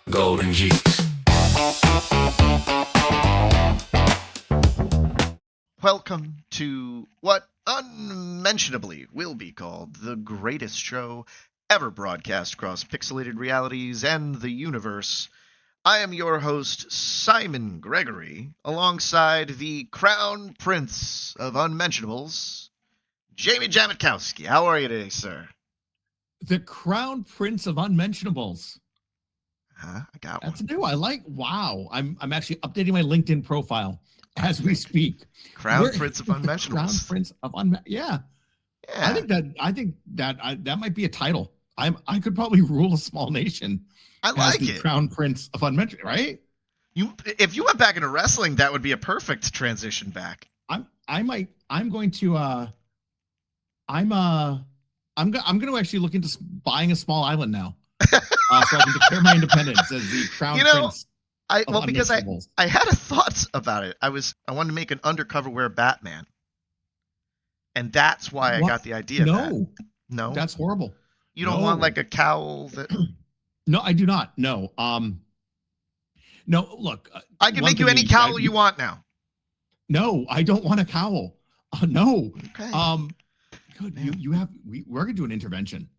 Golden Geeks. Welcome to what unmentionably will be called the greatest show ever broadcast across pixelated realities and the universe. I am your host, Simon Gregory, alongside the Crown Prince of Unmentionables, Jamikowski. How are you today, sir? The Crown Prince of Unmentionables. I got That's one. new. I like. Wow. I'm actually updating my LinkedIn profile as we speak. Crown Prince of Crown Unmentionables. Prince of Yeah. Yeah. I think that might be a title. I could probably rule a small nation. I as like the it. Crown Prince of Unmentionables, right? If you went back into wrestling, that would be a perfect transition back. I'm going to actually look into buying a small island now. So I can declare my independence as the Crown Prince. Because I had a thought about it. I wanted to make an undercover wear Batman, and that's why I got the idea. No, that's horrible. You don't want like a cowl that. No, I do not. No. No. Look, I can make you any cowl you want now. No, I don't want a cowl. No. Okay. Good. We're gonna do an intervention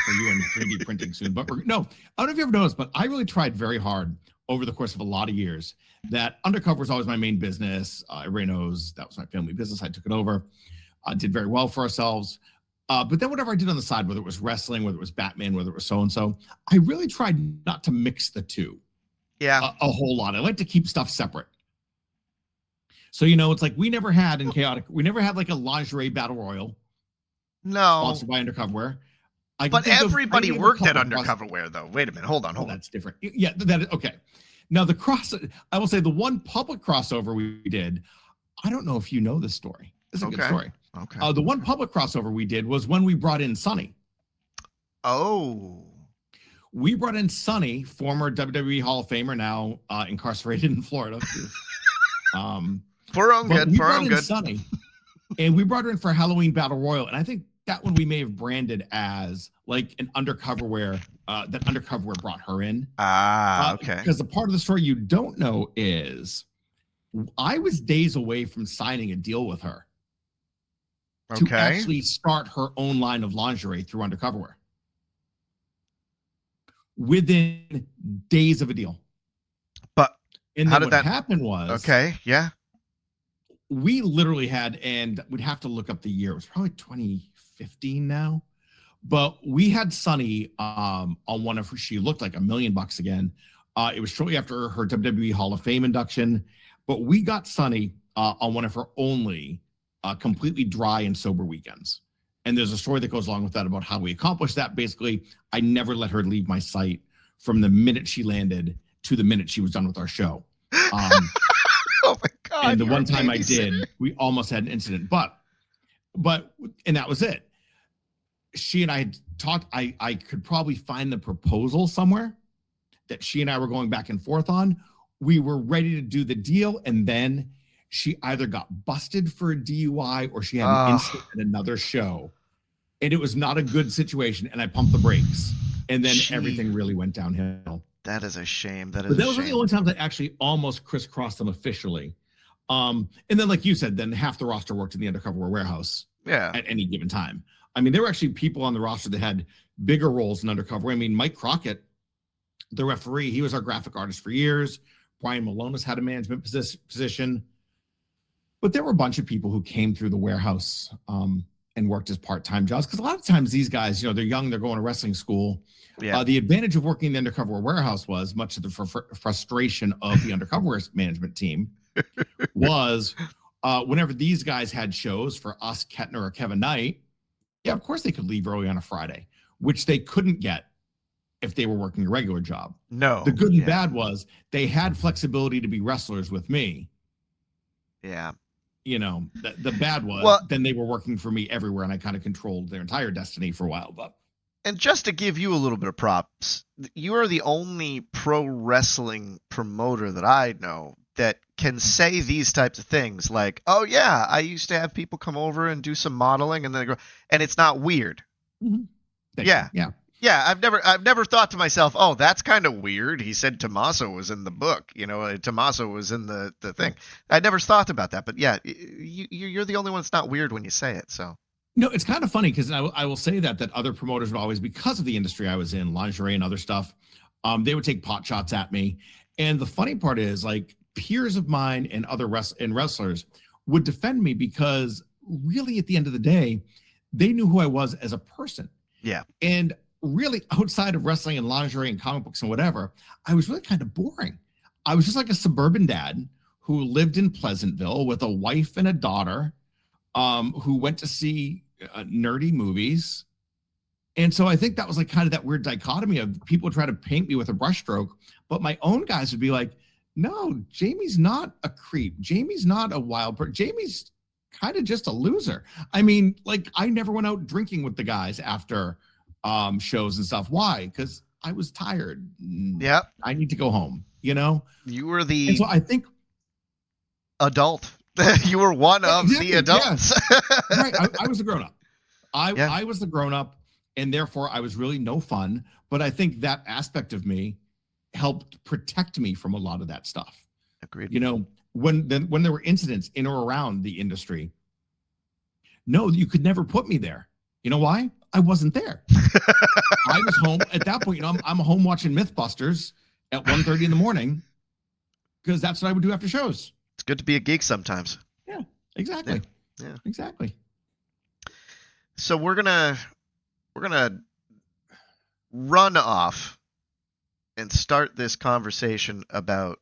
for you in 3D printing soon. But I don't know if you ever noticed, but I really tried very hard over the course of a lot of years. That undercover was always my main business. Everybody knows that was my family business. I took it over. Did very well for ourselves. But then whatever I did on the side, whether it was wrestling, whether it was Batman, whether it was so-and-so, I really tried not to mix the two. Yeah. A whole lot. I like to keep stuff separate. So, it's like we never had like a lingerie battle royal. No. Sponsored by Undercover Wear. But everybody worked at Undercover Wear, though. Wait a minute. Hold on. That's different. Yeah, that is okay. Now, I will say the one public crossover we did, I don't know if you know this story. It's a good story. Okay. The one public crossover we did was when we brought in Sonny. Oh. We brought in Sonny, former WWE Hall of Famer, now incarcerated in Florida. For our own good. For our own good. Sonny, and we brought her in for Halloween Battle Royal, and I think that one we may have branded as like an Undercover Wear. That Undercover Wear brought her in. Okay. Because the part of the story you don't know is I was days away from signing a deal with her. To actually start her own line of lingerie through Undercover Wear. Within days of a deal. But how did that happen was we literally had, and we'd have to look up the year. It was probably 2015 now. But we had Sonny on one of her, she looked like $1 million again. It was shortly after her WWE Hall of Fame induction. But we got Sonny on one of her only completely dry and sober weekends. And there's a story that goes along with that about how we accomplished that. Basically, I never let her leave my site from the minute she landed to the minute she was done with our show. Oh my God. And the one time I did, we almost had an incident, but and that was it. She and I had talked, I could probably find the proposal somewhere that she and I were going back and forth on. We were ready to do the deal. And then she either got busted for a DUI or she had an incident at another show. And it was not a good situation. And I pumped the brakes. And then everything really went downhill. That is a shame. That was one of the only times I actually almost crisscrossed them officially. And then, like you said, then half the roster worked in the Undercover Wear warehouse at any given time. I mean, there were actually people on the roster that had bigger roles in Undercover. I mean, Mike Crockett, the referee, he was our graphic artist for years. Brian Malonis had a management position. But there were a bunch of people who came through the warehouse and worked as part-time jobs. Because a lot of times these guys, they're young, they're going to wrestling school. Yeah. The advantage of working in the Undercover warehouse was, much to the frustration of the Undercover management team, was whenever these guys had shows for us, Kettner or Kevin Knight, of course they could leave early on a Friday, which they couldn't get if they were working a regular job. No. The good and bad was they had flexibility to be wrestlers with me. Yeah. The bad was then they were working for me everywhere, and I kind of controlled their entire destiny for a while. And just to give you a little bit of props, you are the only pro wrestling promoter that I know that can say these types of things like, oh yeah, I used to have people come over and do some modeling and then they go, and it's not weird. Mm-hmm. Yeah. Yeah. Yeah, I've never thought to myself, oh, that's kind of weird. He said Tommaso was in the book, Tommaso was in the thing. I never thought about that, but yeah, you're the only one that's not weird when you say it. So No, it's kind of funny because I will say that other promoters would always, because of the industry I was in, lingerie and other stuff, they would take pot shots at me. And the funny part is, like, peers of mine and other wrestlers would defend me because really, at the end of the day, they knew who I was as a person. Yeah. And really, outside of wrestling and lingerie and comic books and whatever, I was really kind of boring. I was just like a suburban dad who lived in Pleasantville with a wife and a daughter, who went to see nerdy movies. And so I think that was like kind of that weird dichotomy of people try to paint me with a brushstroke, but my own guys would be like, no, Jamie's not a creep. Jamie's not a wild person. Jamie's kind of just a loser. I mean, like, I never went out drinking with the guys after shows and stuff. Why? Because I was tired. Yeah. I need to go home, you know? You were the and so I think adult. You were one of the adults. Yeah. Right. I was the grown-up. I was the grown-up, and therefore I was really no fun. But I think that aspect of me helped protect me from a lot of that stuff. Agreed. You know, when there were incidents in or around the industry, no, you could never put me there. You know why? I wasn't there. I was home at that point. You know, I'm home watching Mythbusters at 1:30 in the morning because that's what I would do after shows. It's good to be a geek sometimes. Yeah, exactly. Yeah. Exactly. So we're gonna run off and start this conversation about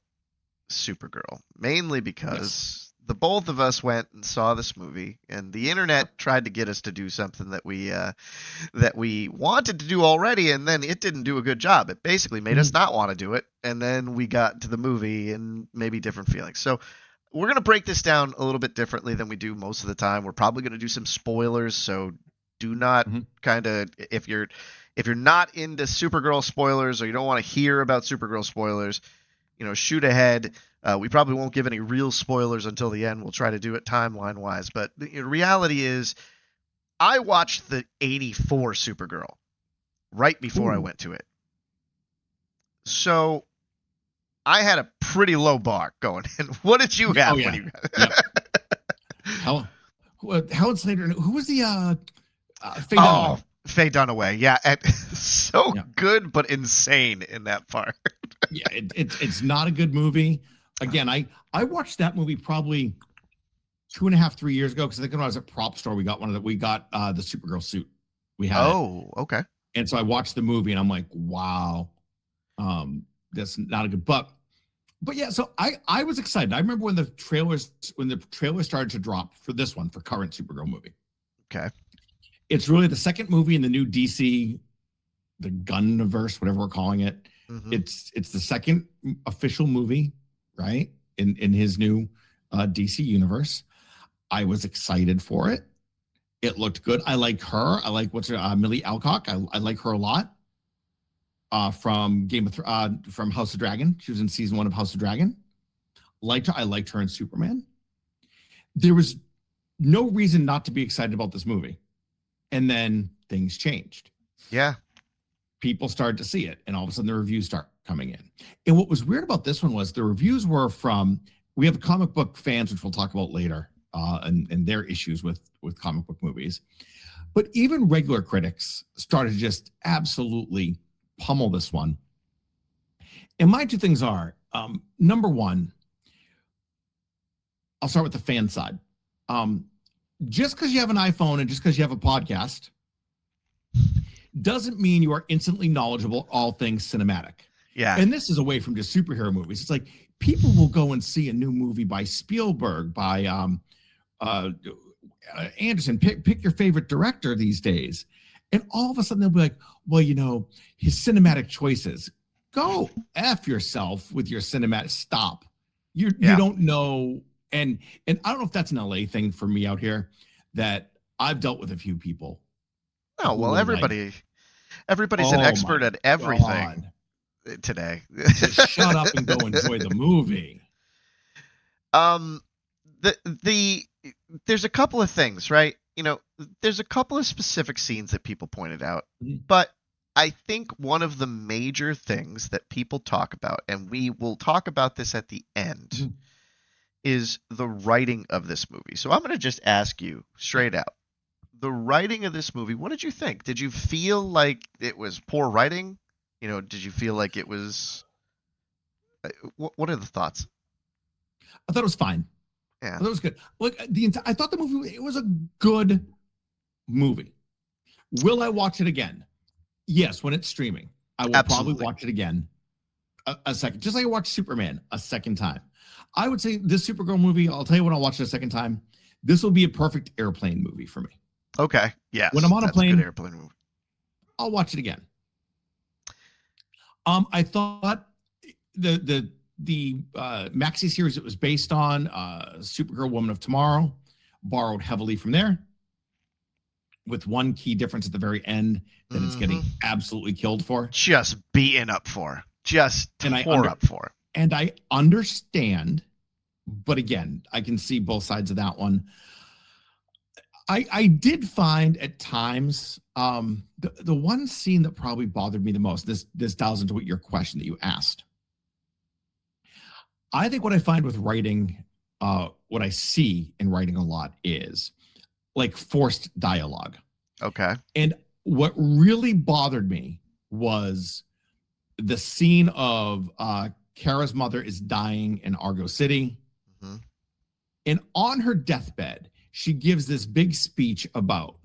Supergirl, mainly because the both of us went and saw this movie, and the internet tried to get us to do something that we wanted to do already, and then it didn't do a good job. It basically made us not want to do it, and then we got to the movie and maybe different feelings. So we're going to break this down a little bit differently than we do most of the time. We're probably going to do some spoilers, so do not kind of, if you're not into Supergirl spoilers or you don't want to hear about Supergirl spoilers, shoot ahead. We probably won't give any real spoilers until the end. We'll try to do it timeline-wise. But the reality is, I watched the 84 Supergirl right before I went to it. So I had a pretty low bar going in. What did you have when you Helen Slater. Who was the Faye Dunaway? Faye Dunaway. Yeah. Good, but insane in that part. Yeah, it's not a good movie. Again, I watched that movie probably 2.5, 3 years ago, because I think when I was at Prop Store, we got the Supergirl suit. We had okay. And so I watched the movie and I'm like, wow, that's not a good But yeah, so I was excited. I remember when the trailers started to drop for this one, for current Supergirl movie. Okay. It's really the second movie in the new DC, the Gunniverse, whatever we're calling it. Mm-hmm. It's the second official movie, right, in his new DC universe. I was excited for it. It looked good. I like her. I like Millie Alcock. I like her a lot. From from House of Dragon. She was in season 1 of House of Dragon. Liked her. I liked her in Superman. There was no reason not to be excited about this movie. And then things changed. Yeah. People started to see it, and all of a sudden the reviews start coming in. And what was weird about this one was the reviews were from, we have comic book fans, which we'll talk about later, and their issues with comic book movies. But even regular critics started to just absolutely pummel this one. And my two things are, number one, I'll start with the fan side. Just because you have an iPhone and just because you have a podcast doesn't mean you are instantly knowledgeable all things cinematic. Yeah. And this is away from just superhero movies. It's like people will go and see a new movie by Spielberg, by Anderson. Pick your favorite director these days. And all of a sudden they'll be like, well, his cinematic choices. Go F yourself with your cinematic. Stop. You don't know. And I don't know if that's an LA thing for me out here, that I've dealt with a few people. Oh, well, everybody's an expert at everything today. Just shut up and go enjoy the movie. There's a couple of things, right? There's a couple of specific scenes that people pointed out, but I think one of the major things that people talk about, and we will talk about this at the end, is the writing of this movie. So I'm going to just ask you straight out. The writing of this movie, what did you think? Did you feel like it was poor writing? Did you feel like it was... What are the thoughts? I thought it was fine. Yeah. I thought it was good. Look, I thought the movie, it was a good movie. Will I watch it again? Yes, when it's streaming. I will probably watch it again a second. Just like I watched Superman a second time. I would say this Supergirl movie, I'll tell you when I'll watch it a second time, this will be a perfect airplane movie for me. Okay, yes. When I'm on a plane, a good airplane movie. I'll watch it again. I thought the maxi series it was based on, Supergirl Woman of Tomorrow, borrowed heavily from there, with one key difference at the very end that it's getting absolutely killed for. Just beaten up for. Just tore up for. And I understand, but again, I can see both sides of that one. I did find at times, the one scene that probably bothered me the most, this dials into what your question that you asked. I think what I find with writing, what I see in writing a lot is like forced dialogue. Okay. And what really bothered me was the scene of Kara's mother is dying in Argo City. Mm-hmm. And on her deathbed, she gives this big speech about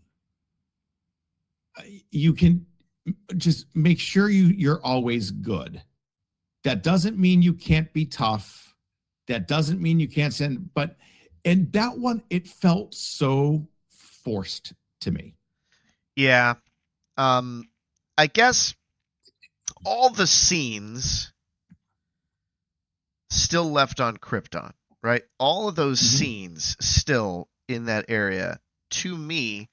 you can just make sure you're always good. That doesn't mean you can't be tough. That doesn't mean you can't send, and that one, it felt so forced to me. Yeah. I guess all the scenes still left on Krypton, right? All of those scenes still in that area, to me,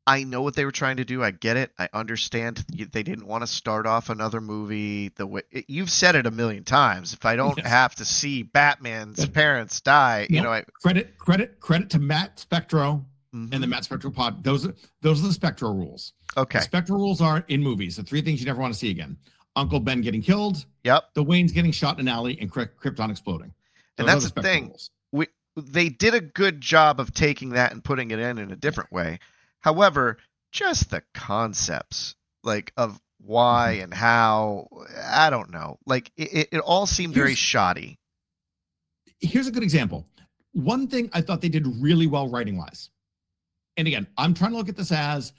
I know what they were trying to do. I get it. I understand they didn't want to start off another movie the way you've said it a million times. If I don't have to see Batman's parents die, credit to Matt Spectro and the Matt Spectro pod. Those are the Spectro rules. Okay. The Spectro rules are in movies. The three things you never want to see again: Uncle Ben getting killed. Yep. The Waynes getting shot in an alley, and Krypton exploding. And that's the thing. They did a good job of taking that and putting it in a different way. However, just the concepts, like, of why and how, I don't know. Like, it all seemed very shoddy. Here's a good example. One thing I thought they did really well writing-wise, and again, I'm trying to look at this as,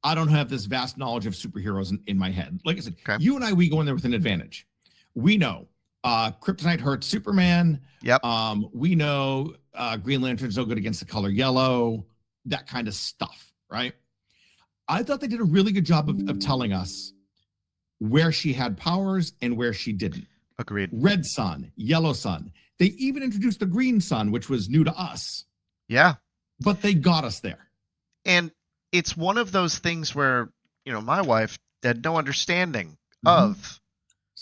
I don't have this vast knowledge of superheroes in my head. Like I said, you and I, we go in there with an advantage. We know Kryptonite hurts Superman. Yep. We know Green Lantern's no good against the color yellow, that kind of stuff, right? I thought they did a really good job of telling us where she had powers and where she didn't. Agreed. Red sun, yellow sun. They even introduced the green sun, which was new to us. Yeah. But they got us there. And it's one of those things where, my wife had no understanding of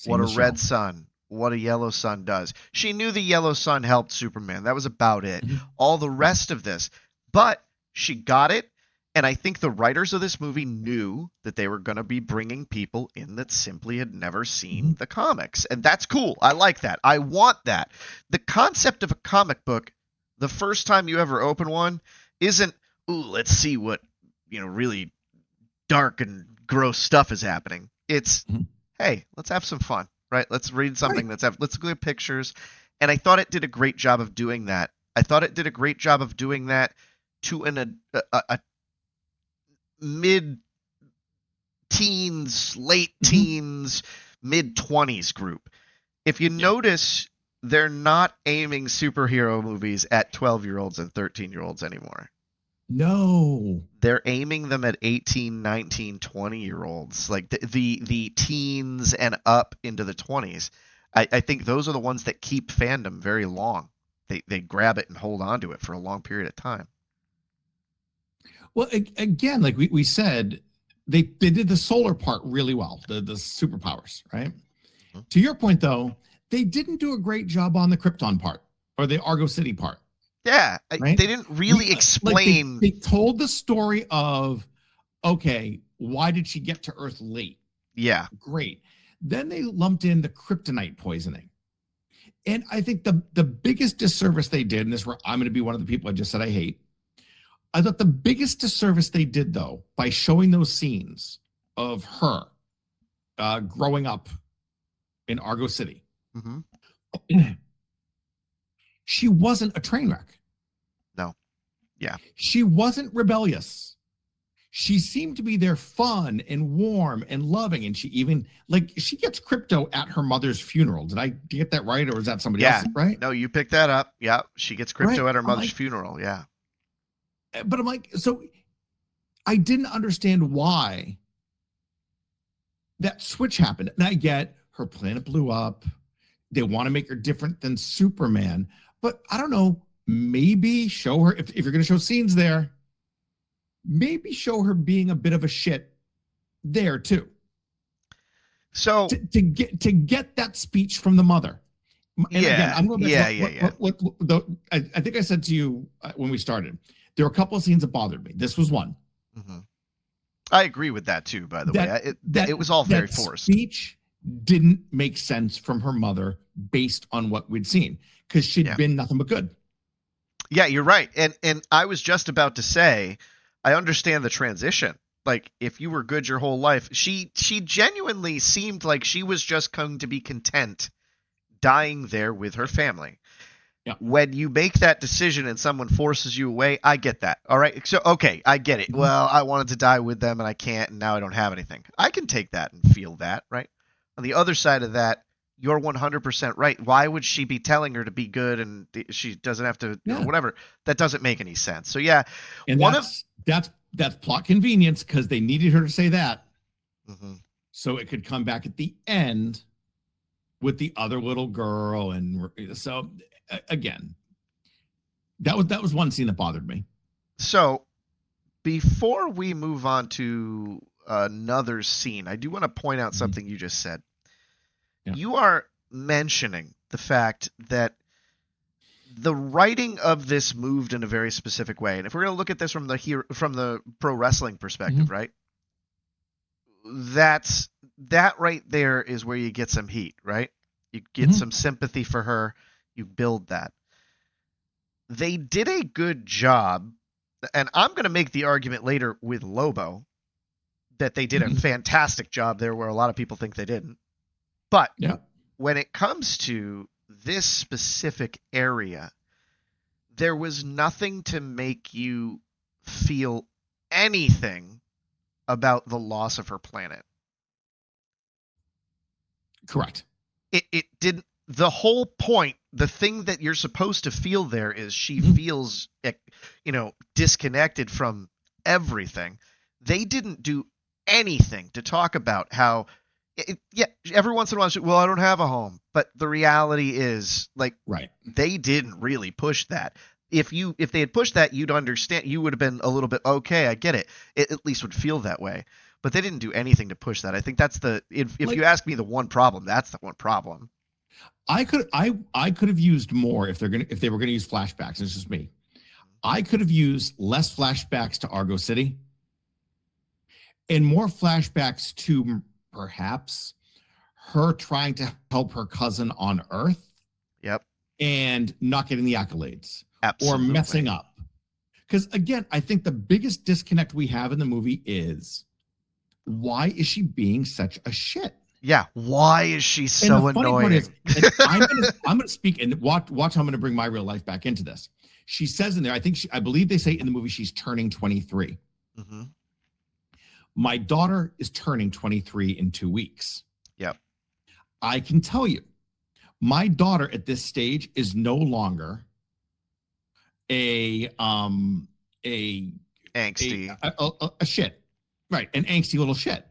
what a red sun, what a yellow sun does. She knew the yellow sun helped Superman. That was about it. All the rest of this. But she got it. And I think the writers of this movie knew that they were going to be bringing people in that simply had never seen the comics. And that's cool. I like that. I want that. The concept of a comic book, the first time you ever open one, isn't, ooh, let's see what, really dark and gross stuff is happening. It's, hey, let's have some fun, right? Let's read something let's look at pictures. And I thought it did a great job of doing that. I thought it did a great job of doing that to a mid-teens, late teens, mid-20s group. If you notice, they're not aiming superhero movies at 12-year-olds and 13-year-olds anymore. No. They're aiming them at 18, 19, 20-year-olds, like the teens and up into the 20s. I think those are the ones that keep fandom very long. They grab it and hold on to it for a long period of time. Well, again, like we said, they did the solar part really well, the superpowers, right? To your point, though, they didn't do a great job on the Krypton part or the Argo City part. Yeah, right? They didn't really explain. They told the story of, okay, Why did she get to Earth late? Yeah. Great. Then they lumped in the kryptonite poisoning. And I think the biggest disservice they did, and this is where I'm going to be one of the people I just said I hate. I thought the biggest disservice they did, though, by showing those scenes of her growing up in Argo City, she wasn't a train wreck. No. Yeah. She wasn't rebellious. She seemed to be there fun and warm and loving. And she even, she gets Krypto at her mother's funeral. Did I get that right? Or is that somebody else, right? No, you picked that up. Yeah. She gets Krypto at her mother's funeral. Yeah. But I'm like, so I didn't understand why that switch happened. And I get her planet blew up. They want to make her different than Superman. But I don't know, maybe show her, if you're going to show scenes there, maybe show her being a bit of a shit there too. So to get that speech from the mother. And again, I'm going to I think I said to you when we started, there were a couple of scenes that bothered me. This was one. Mm-hmm. I agree with that too, by the way. It was all very forced. Speech didn't make sense from her mother based on what we'd seen, because she'd been nothing but good. Yeah, you're right. And I was just about to say, I understand the transition. Like, if you were good your whole life, she genuinely seemed like she was just going to be content dying there with her family. Yeah. When you make that decision and someone forces you away, I get that. All right. So, okay, I get it. Well, I wanted to die with them and I can't, and now I don't have anything. I can take that and feel that, right? On the other side of that, you're 100% right. Why would she be telling her to be good and she doesn't have to, or whatever? That doesn't make any sense. So, yeah. And that's plot convenience, because they needed her to say that. Mm-hmm. So it could come back at the end with the other little girl. And so, again, that was one scene that bothered me. So before we move on to another scene, I do want to point out something you just said. Yeah. You are mentioning the fact that the writing of this moved in a very specific way. And if we're going to look at this from the pro wrestling perspective, right? That right there is where you get some heat, right? You get some sympathy for her. You build that. They did a good job, and I'm going to make the argument later with Lobo that they did a fantastic job there where a lot of people think they didn't. But when it comes to this specific area, there was nothing to make you feel anything about the loss of her planet. Correct. It didn't. The whole point, the thing that you're supposed to feel there is she feels, disconnected from everything. They didn't do anything to talk about how, every once in a while, well, I don't have a home. But the reality is, they didn't really push that. If they had pushed that, you'd understand. You would have been a little bit, okay, I get it. It at least would feel that way. But they didn't do anything to push that. I think that's if you ask me the one problem, that's the one problem. I could have used more if they were gonna use flashbacks. It's just me. I could have used less flashbacks to Argo City and more flashbacks to perhaps her trying to help her cousin on Earth. Yep. And not getting the accolades. Absolutely. Or messing up. Because again, I think the biggest disconnect we have in the movie is, why is she being such a shit? Yeah, why is she so annoying? I'm going to speak and watch how I'm going to bring my real life back into this. She says in there, I believe they say in the movie she's turning 23. Mm-hmm. My daughter is turning 23 in 2 weeks. Yep. I can tell you, my daughter at this stage is no longer a angsty, a shit, right? An angsty little shit.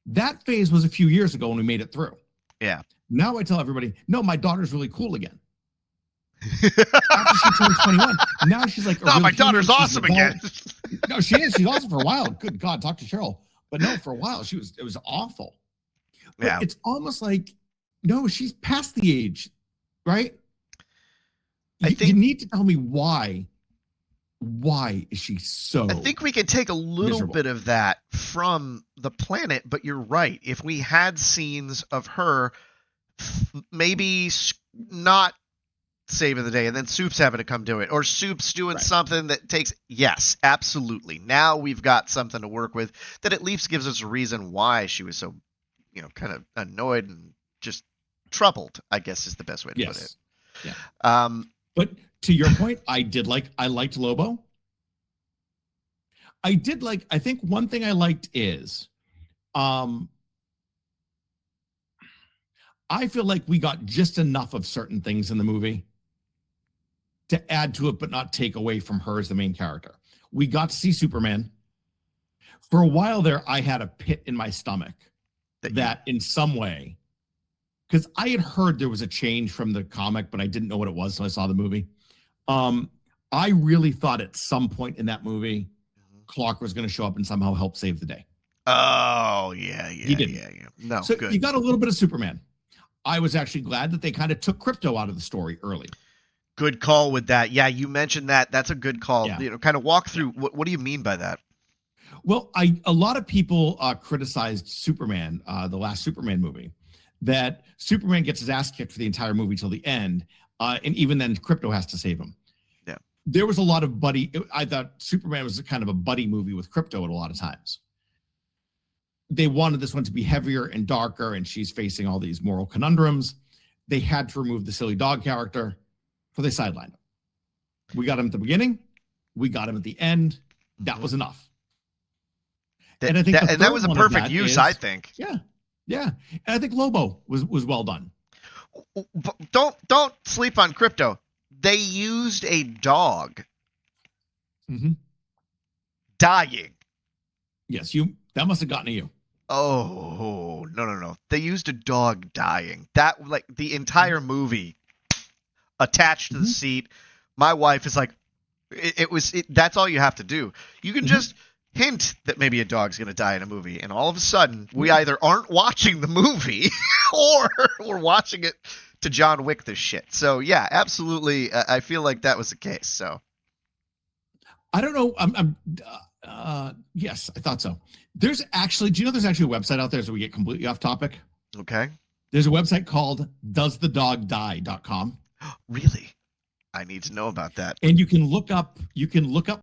That phase was a few years ago when we made it through. Yeah. Now I tell everybody, no, my daughter's really cool again. After she turned 21, now she's like, no, my daughter's awesome again. No, she is. She's awesome for a while. Good God, talk to Cheryl. But no, for a while it was awful. But yeah. It's almost like, no, she's past the age, right? You need to tell me why. Why is she so? I think we can take a little bit of that from the planet, but you're right. If we had scenes of her maybe not saving the day, and then Soup's having to come do it, or Soup's doing something that takes, yes, absolutely. Now we've got something to work with that at least gives us a reason why she was so, kind of annoyed and just troubled, I guess is the best way to put it. Yeah. But to your point, I liked Lobo. I think one thing I liked is, I feel like we got just enough of certain things in the movie to add to it, but not take away from her as the main character. We got to see Superman. For a while there, I had a pit in my stomach that in some way, because I had heard there was a change from the comic, but I didn't know what it was, so I saw the movie. I really thought at some point in that movie, Clark was going to show up and somehow help save the day. Oh, yeah. He didn't. Yeah. No, so good. You got a little bit of Superman. I was actually glad that they kind of took Krypto out of the story early. Good call with that. Yeah, you mentioned that. That's a good call. Yeah. Kind of walk through. What do you mean by that? Well, a lot of people criticized Superman, the last Superman movie, that Superman gets his ass kicked for the entire movie till the end, and even then Krypto has to save him. Yeah. There was a lot of I thought Superman was kind of a buddy movie with Krypto at a lot of times. They wanted this one to be heavier and darker, and she's facing all these moral conundrums. They had to remove the silly dog character, so they sidelined him. We got him at the beginning. We got him at the end. That was enough. And I think that was a perfect use, I think. Yeah. And I think Lobo was well done. Don't sleep on Krypto. They used a dog dying. Yes, that must have gotten to you. Oh, no. They used a dog dying. That, like, the entire movie attached to the seat. My wife is like, that's all you have to do. You can just hint that maybe a dog's going to die in a movie, and all of a sudden, we either aren't watching the movie or we're watching it to John Wick this shit. So, yeah, absolutely. I feel like that was the case, so. I don't know. Yes, I thought so. Do you know there's actually a website out there, so we get completely off topic? Okay. There's a website called doesthedogdie.com. Really? I need to know about that. And you can look up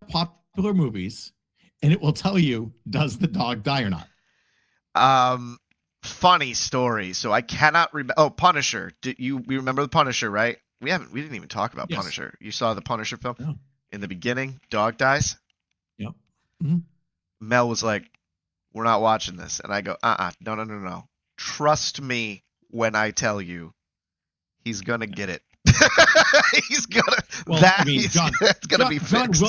popular movies, and it will tell you, does the dog die or not? Funny story. So I cannot remember. Oh, Punisher. We remember the Punisher, right? We didn't even talk about Punisher. You saw the Punisher film? Yeah. In the beginning, dog dies. Yep. Mel was like, we're not watching this. And I go, no. Trust me when I tell you he's going to get it. He's going to. Well, that's going to be fixed.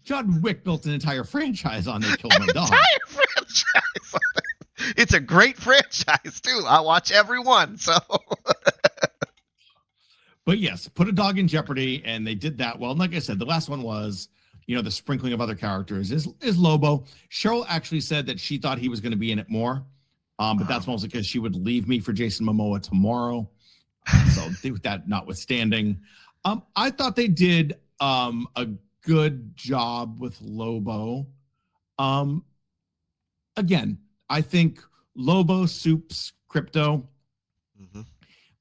John Wick built an entire franchise on They Killed My Dog. Entire franchise on it. It's a great franchise, too. I watch every one, so. But yes, put a dog in jeopardy, and they did that well. And like I said, the last one was, the sprinkling of other characters is Lobo. Cheryl actually said that she thought he was going to be in it more, but that's mostly because she would leave me for Jason Momoa tomorrow. So with that notwithstanding, I thought they did a good job with Lobo. Again, I think Lobo, Soups, Krypto.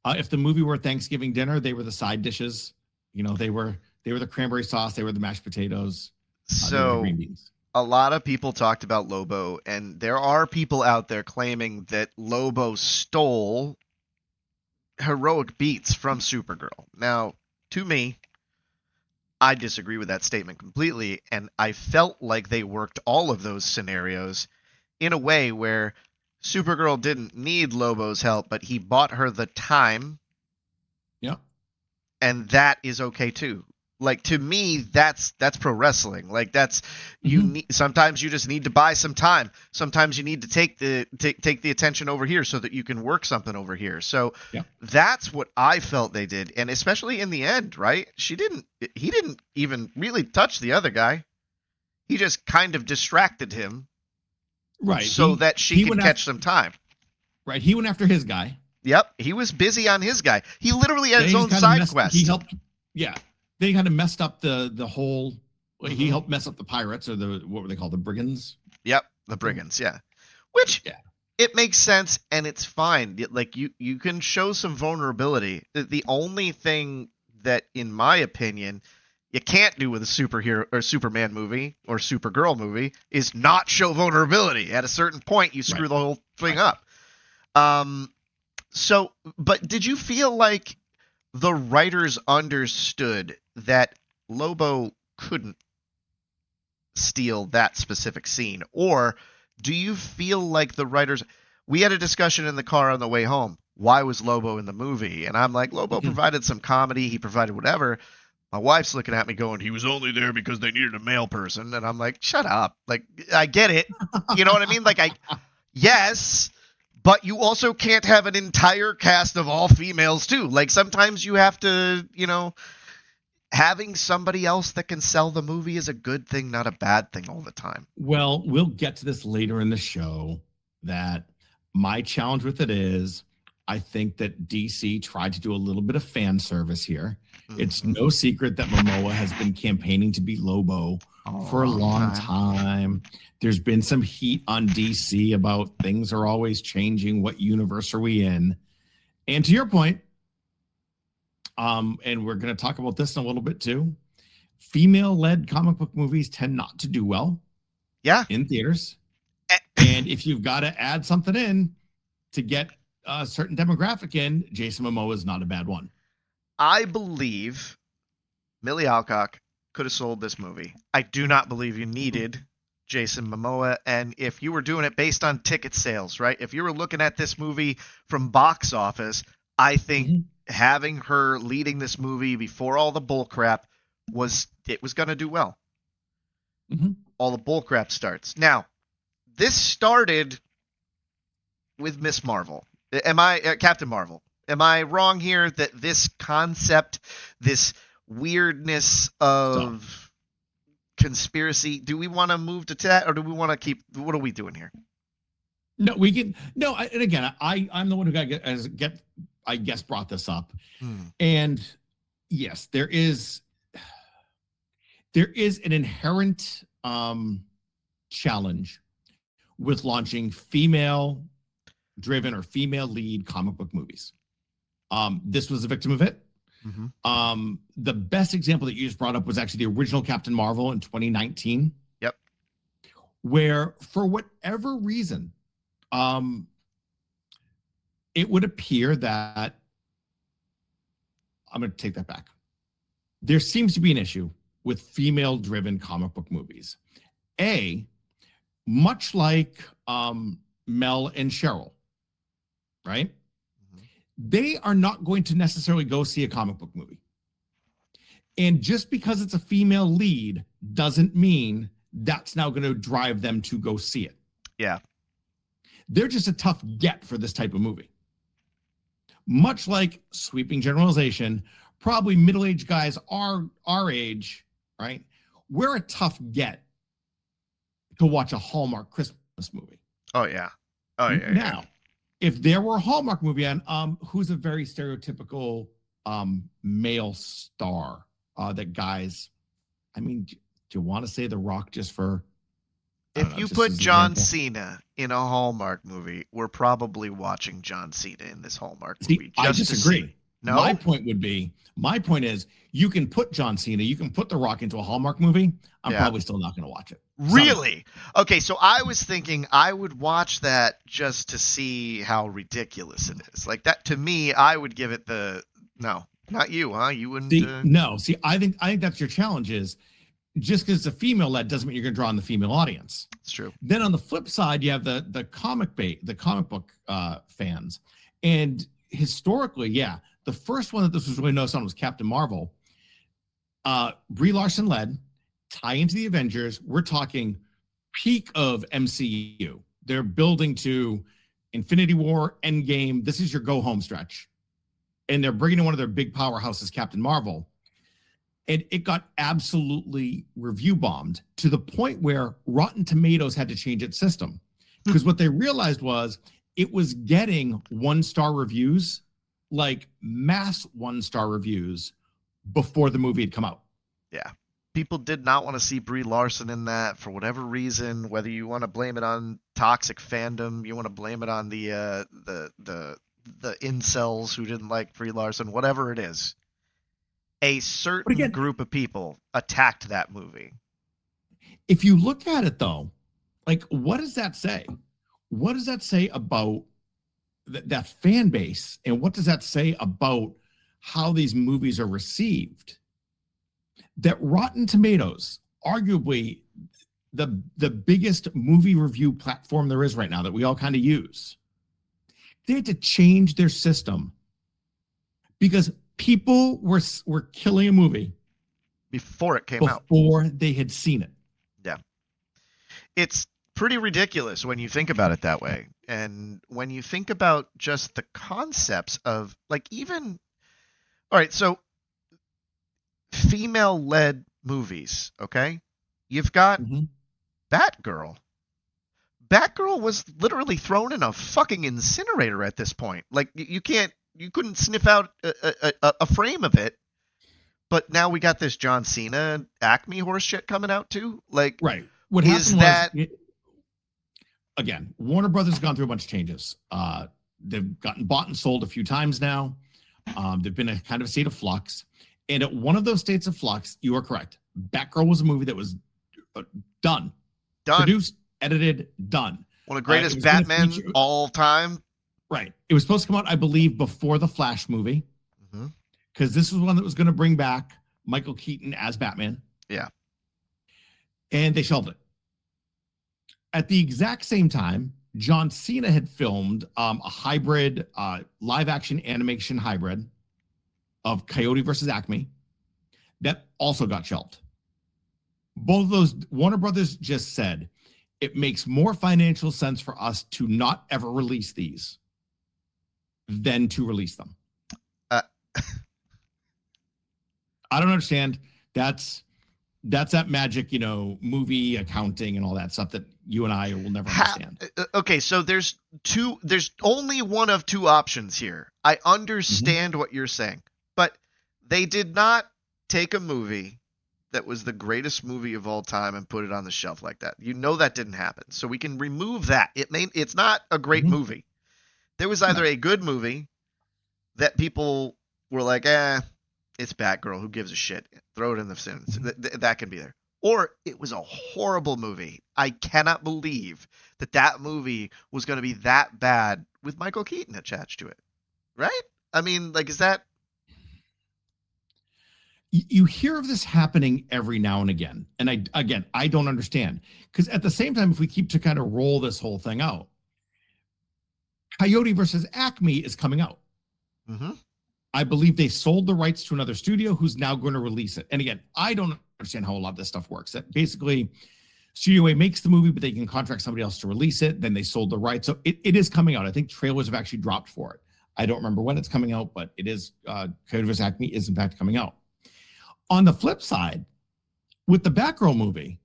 If the movie were Thanksgiving dinner, they were the side dishes. They were the cranberry sauce. They were the mashed potatoes. So green beans. A lot of people talked about Lobo, and there are people out there claiming that Lobo stole heroic beats from Supergirl. Now, to me, I disagree with that statement completely, and I felt like they worked all of those scenarios in a way where Supergirl didn't need Lobo's help, but he bought her the time. Yep. And that is okay too. Like, to me, that's pro wrestling. Like, that's sometimes you just need to buy some time. Sometimes you need to take the attention over here so that you can work something over here. So that's what I felt they did. And especially in the end, right? He didn't even really touch the other guy. He just kind of distracted him. Right. So that she can catch some time. Right. He went after his guy. Yep. He was busy on his guy. He literally had his own side quest. He helped. Yeah. They kind of messed up the whole. He helped mess up the pirates, or what were they called? The brigands. Yep, the brigands, yeah. Which it makes sense and it's fine. Like you can show some vulnerability. The only thing that, in my opinion, you can't do with a superhero or Superman movie or Supergirl movie is not show vulnerability. At a certain point, you screw the whole thing up. So, but did you feel like the writers understood that Lobo couldn't steal that specific scene? Or do you feel like the writers... We had a discussion in the car on the way home. Why was Lobo in the movie? And I'm like, Lobo provided some comedy. He provided whatever. My wife's looking at me going, he was only there because they needed a male person. And I'm like, shut up. Like, I get it. You know what I mean? Like, yes, but you also can't have an entire cast of all females too. Like, sometimes you have to, having somebody else that can sell the movie is a good thing, not a bad thing all the time. Well, we'll get to this later in the show. That my challenge with it is, I think that DC tried to do a little bit of fan service here. Mm-hmm. It's no secret that Momoa has been campaigning to be Lobo for a long time. There's been some heat on DC about things are always changing. What universe are we in? And to your point, and we're going to talk about this in a little bit too, female-led comic book movies tend not to do well in theaters. And if you've got to add something in to get a certain demographic in, Jason Momoa is not a bad one. I believe Millie Alcock could have sold this movie. I do not believe you needed Jason Momoa. And if you were doing it based on ticket sales, right? If you were looking at this movie from box office, I think having her leading this movie before all the bullcrap was going to do well. All the bullcrap starts. Now, this started with Miss Marvel. Captain Marvel. Am I wrong here that this concept, this weirdness of conspiracy, do we want to move to that, or do we want to keep? What are we doing here? No, we can. No, and again, I'm the one who brought this up, and yes, there is an inherent challenge with launching female-driven or female-lead comic book movies. This was a victim of it. The best example that you just brought up was actually the original Captain Marvel in 2019. Yep. Where, for whatever reason, it would appear that... I'm going to take that back. There seems to be an issue with female-driven comic book movies. Much like Mel and Cheryl, right? They are not going to necessarily go see a comic book movie. And just because it's a female lead doesn't mean that's now going to drive them to go see it. Yeah. They're just a tough get for this type of movie. Much like, sweeping generalization, probably middle-aged guys our age, right? We're a tough get to watch a Hallmark Christmas movie. Oh, yeah. Now, if there were a Hallmark movie on, who's a very stereotypical male star that guys, I mean, do you want to say The Rock just for... If you put John Cena in a Hallmark movie, we're probably watching John Cena in this Hallmark movie. I disagree. No? My point is, you can put John Cena, you can put The Rock into a Hallmark movie. I'm probably still not going to watch it. Really? Okay, so I was thinking I would watch that just to see how ridiculous it is. Like, that, to me, I would give it the... No, not you, huh? You wouldn't... No, see, I think that's your challenge is, just because it's a female led doesn't mean you're going to draw in the female audience. It's true. Then on the flip side, you have the comic book fans. And historically, the first one that this was really noticed on was Captain Marvel. Brie Larson led, tie into the Avengers. We're talking peak of MCU. They're building to Infinity War, Endgame. This is your go home stretch. And they're bringing in one of their big powerhouses, Captain Marvel. And it got absolutely review bombed to the point where Rotten Tomatoes had to change its system. Because what they realized was it was getting 1-star reviews, like mass 1-star reviews, before the movie had come out. Yeah. people did not want to see Brie Larson in that for whatever reason. Whether you want to blame it on toxic fandom, you want to blame it on the incels who didn't like Brie Larson, whatever it is. A certain group of people attacked that movie. If you look at it, though, like, what does that say? What does that say about that fan base? And what does that say about how these movies are received? That Rotten Tomatoes, arguably the biggest movie review platform there is right now that we all kind of use, they had to change their system because people were killing a movie before it came out. Before they had seen it. Yeah. It's pretty ridiculous when you think about it that way. And when you think about just the concepts of, like, even, all right, so female-led movies, okay? You've got Batgirl. Batgirl was literally thrown in a fucking incinerator at this point. Like, you couldn't sniff out a frame of it. But now we got this John Cena Acme horse shit coming out too. Like, right. What is that? Again, Warner Brothers has gone through a bunch of changes. They've gotten bought and sold a few times now. They've been a kind of state of flux. And at one of those states of flux, you are correct. Batgirl was a movie that was done. Produced, edited, done. One of the greatest Batman all time. Right. It was supposed to come out, I believe, before the Flash movie. Because this was one that was going to bring back Michael Keaton as Batman. Yeah. And they shelved it. At the exact same time, John Cena had filmed a hybrid, live-action animation hybrid of Coyote versus Acme that also got shelved. Both of those, Warner Brothers just said, it makes more financial sense for us to not ever release these than to release them. I don't understand. That's that magic, movie accounting and all that stuff that you and I will never understand. Okay, so there's only one of two options here. I understand what you're saying, but they did not take a movie that was the greatest movie of all time and put it on the shelf like that. That didn't happen. So we can remove that. It's not a great movie. There was either a good movie that people were like, it's Batgirl, who gives a shit? Throw it in the sentence. That can be there. Or it was a horrible movie. I cannot believe that movie was going to be that bad with Michael Keaton attached to it. Right? I mean, like, is that... You hear of this happening every now and again. And I don't understand. Because at the same time, if we keep to kind of roll this whole thing out, Coyote versus Acme is coming out. I believe they sold the rights to another studio who's now going to release it. And again, I don't understand how a lot of this stuff works. That basically, Studio A makes the movie, but they can contract somebody else to release it. Then they sold the rights. So it is coming out. I think trailers have actually dropped for it. I don't remember when it's coming out, but it is, Coyote vs. Acme is in fact coming out. On the flip side, with the Batgirl movie,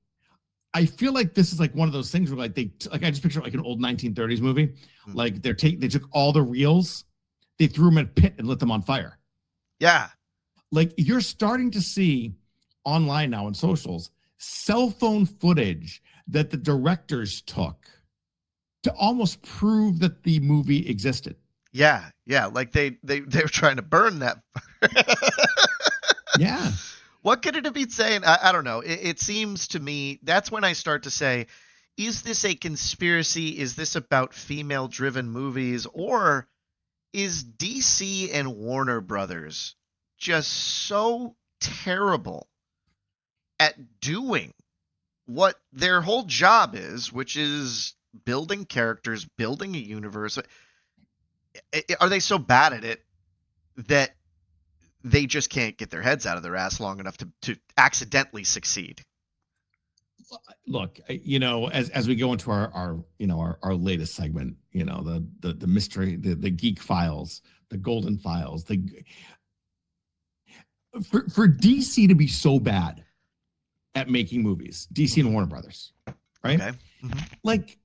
I feel like this is like one of those things where I just picture like an old 1930s movie. Like they took all the reels, they threw them in a pit and lit them on fire. Yeah. Like you're starting to see online now on socials, cell phone footage that the directors took to almost prove that the movie existed. Yeah. Like they were trying to burn that. Yeah. What could it have been saying? I don't know. It seems to me that's when I start to say, is this a conspiracy? Is this about female-driven movies? Or is DC and Warner Brothers just so terrible at doing what their whole job is, which is building characters, building a universe? Are they so bad at it that they just can't get their heads out of their ass long enough to accidentally succeed? Look, as we go into our latest segment, the mystery, the geek files, the golden files, for DC to be so bad at making movies, DC and Warner Brothers, right? Okay. Like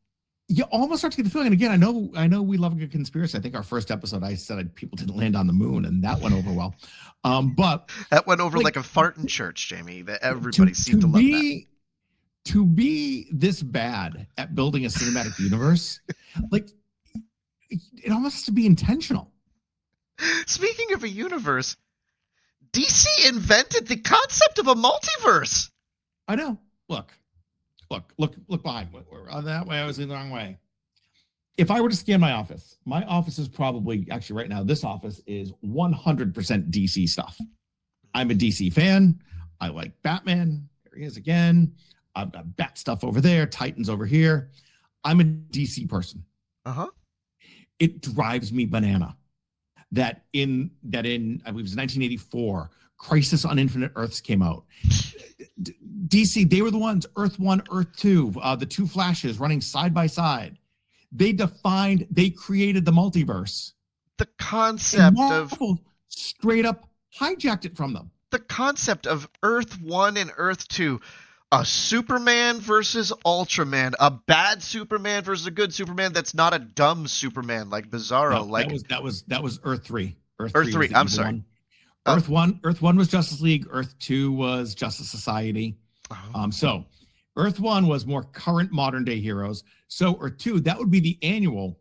you almost start to get the feeling. And again, I know we love a good conspiracy. I think our first episode, I said people didn't land on the moon, and that went over well. But that went over like a fart in church, Jamie. That everybody seemed to love that. To be this bad at building a cinematic universe, like it almost has to be intentional. Speaking of a universe, DC invented the concept of a multiverse. I know. Look behind. That way I was in the wrong way. If I were to scan my office is probably, actually right now, this office is 100% DC stuff. I'm a DC fan. I like Batman. There he is again. I've got Bat stuff over there, Titans over here. I'm a DC person. Uh-huh. It drives me banana that in I believe it was 1984, Crisis on Infinite Earths came out. DC, they were the ones, Earth 1, Earth 2, the two Flashes running side by side. They created the multiverse. The concept of straight up hijacked it from them. The concept of Earth 1 and Earth 2, a Superman versus Ultraman, a bad Superman versus a good Superman that's not a dumb Superman like Bizarro. No, that was Earth 3. Earth 3. I'm sorry. Earth 1 was Justice League. Earth 2 was Justice Society. Oh. So Earth 1 was more current modern day heroes. So Earth 2, that would be the annual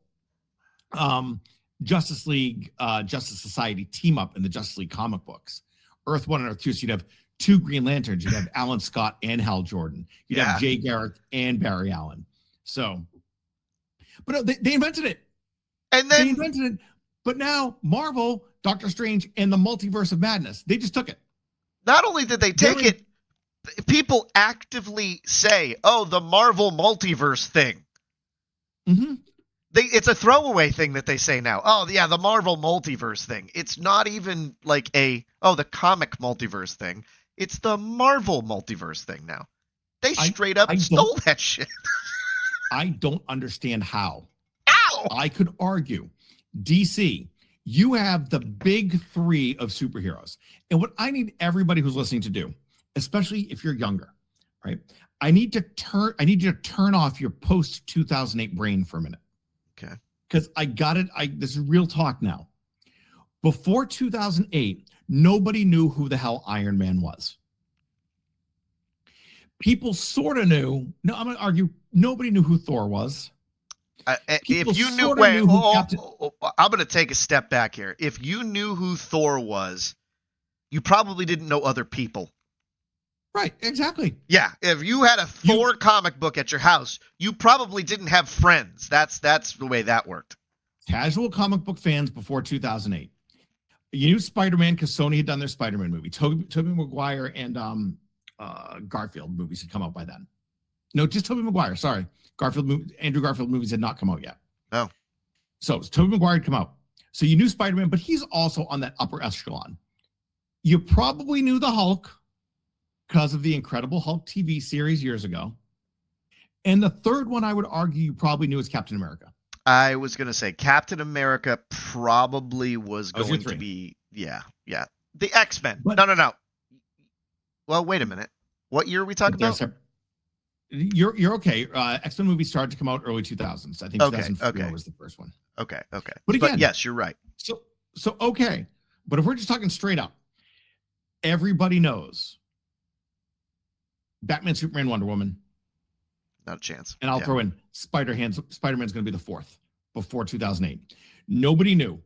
Justice League, Justice Society team up in the Justice League comic books. Earth 1 and Earth 2, so you'd have two Green Lanterns. You'd have Alan Scott and Hal Jordan. You'd have Jay Garrick and Barry Allen. So, but no, they invented it. And then they invented it. But now Marvel, Doctor Strange, and the Multiverse of Madness, they just took it. Not only did they take it, people actively say, "Oh, the Marvel multiverse thing." Mm-hmm. It's a throwaway thing that they say now. Oh, yeah, the Marvel multiverse thing. It's not even like the comic multiverse thing. It's the Marvel multiverse thing now. They straight up stole that shit. I don't understand how. Ow! I could argue, DC, you have the big three of superheroes. And what I need everybody who's listening to do, especially if you're younger, right? I need you to turn off your post-2008 brain for a minute. Okay. Because I got it. This is real talk now. Before 2008, nobody knew who the hell Iron Man was. People sort of knew. No, I'm going to argue nobody knew who Thor was. If you knew, I'm going to take a step back here. If you knew who Thor was, you probably didn't know other people. Right, exactly. Yeah, if you had a Thor comic book at your house, you probably didn't have friends. That's the way that worked. Casual comic book fans before 2008. You knew Spider-Man because Sony had done their Spider-Man movie. Tobey Maguire and Garfield movies had come out by then. No, just Tobey Maguire. Sorry, Andrew Garfield movies had not come out yet. Oh, so Tobey Maguire had come out. So you knew Spider-Man, but he's also on that upper echelon. You probably knew the Hulk because of the Incredible Hulk TV series years ago. And the third one I would argue you probably knew is Captain America. I was going to say Captain America probably was going to be, yeah. The X-Men. No. Well, wait a minute. What year are we talking about? You're okay. X-Men movies started to come out early 2000s. I think 2004 was the first one. Okay. But again, yes, you're right. So okay. But if we're just talking straight up, everybody knows Batman, Superman, Wonder Woman. Not a chance. And I'll throw in Spider-Man's going to be the fourth before 2008. Nobody knew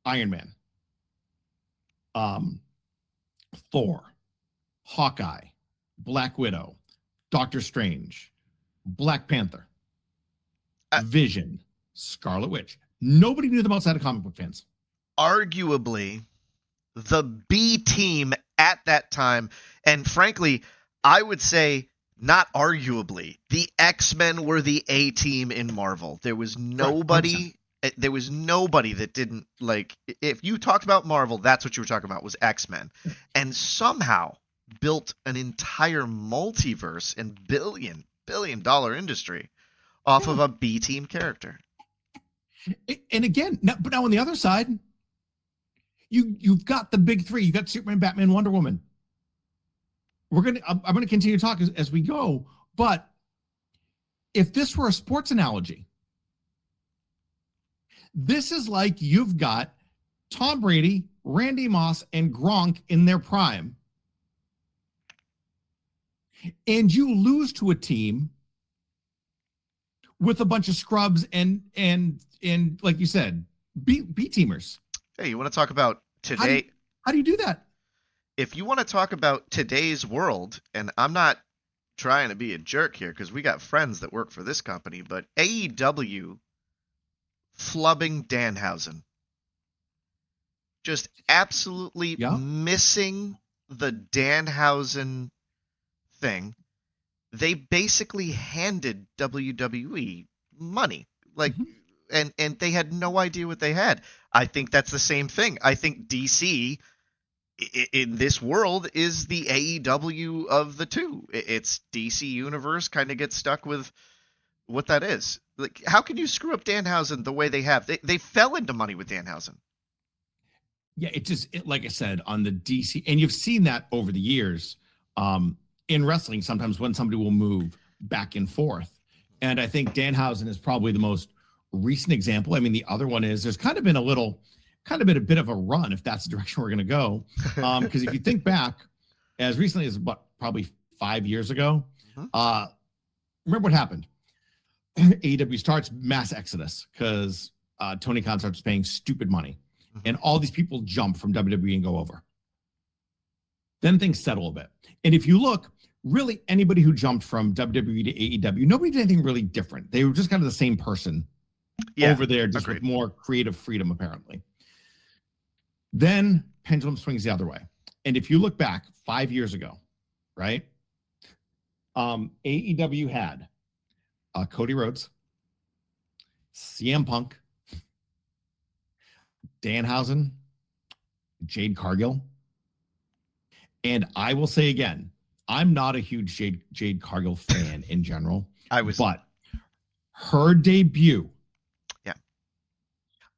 Iron Man, Thor, Hawkeye, Black Widow, Doctor Strange, Black Panther, Vision, Scarlet Witch. Nobody knew them outside of comic book fans. Arguably, the B team at that time, and frankly, I would say not arguably, the X-Men were the A team in Marvel. There was nobody. There was nobody that didn't like. If you talked about Marvel, that's what you were talking about was X-Men, and somehow built an entire multiverse and billion-dollar industry off of a B team character. And again, but now on the other side, you've got the big three. You got Superman, Batman, Wonder Woman. I'm going to continue to talk as we go, but if this were a sports analogy, this is like you've got Tom Brady, Randy Moss, and Gronk in their prime, and you lose to a team with a bunch of scrubs and like you said, B-teamers. Hey, you want to talk about today? How do you do that? If you want to talk about today's world, and I'm not trying to be a jerk here because we got friends that work for this company, but AEW flubbing Danhausen. Just absolutely missing the Danhausen thing. They basically handed WWE money. Like, and they had no idea what they had. I think that's the same thing. I think DC in this world is the AEW of the two. It's DC Universe kind of gets stuck with what that is. Like, how can you screw up Danhausen the way they have? They fell into money with Danhausen. Yeah, like I said, on the DC, and you've seen that over the years in wrestling, sometimes when somebody will move back and forth. And I think Danhausen is probably the most recent example. I mean, the other one is there's kind of been a bit of a run, if that's the direction we're going to go. Because if you think back, as recently as probably 5 years ago, remember what happened? AEW starts mass exodus because Tony Khan starts paying stupid money. And all these people jump from WWE and go over. Then things settle a bit. And if you look, really anybody who jumped from WWE to AEW, nobody did anything really different. They were just kind of the same person over there, just with more creative freedom, apparently. Then pendulum swings the other way. And if you look back 5 years ago, right? AEW had Cody Rhodes, CM Punk, Danhausen, Jade Cargill. And I will say again, I'm not a huge Jade Cargill fan in general. But her debut. Yeah.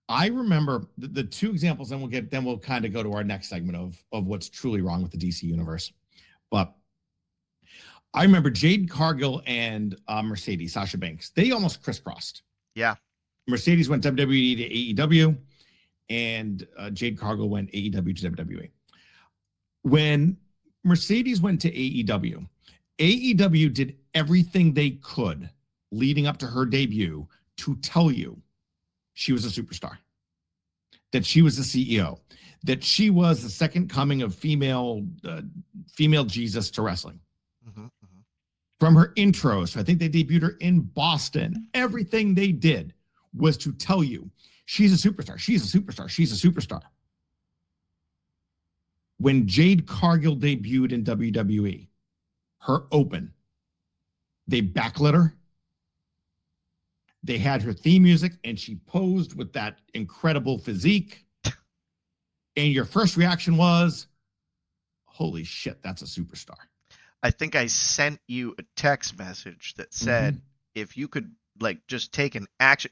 I remember the two examples, and we'll kind of go to our next segment of what's truly wrong with the DC universe. But I remember Jade Cargill and Mercedes, Sasha Banks. They almost crisscrossed. Yeah. Mercedes went WWE to AEW, and Jade Cargill went AEW to WWE. When Mercedes went to AEW, AEW did everything they could leading up to her debut to tell you she was a superstar, that she was the CEO, that she was the second coming of female Jesus to wrestling. From her intros, I think they debuted her in Boston. Everything they did was to tell you she's a superstar. She's a superstar. She's a superstar. When Jade Cargill debuted in WWE, her open, they backlit her. They had her theme music, and she posed with that incredible physique. And your first reaction was, holy shit, that's a superstar. I think I sent you a text message that said, if you could just take an action.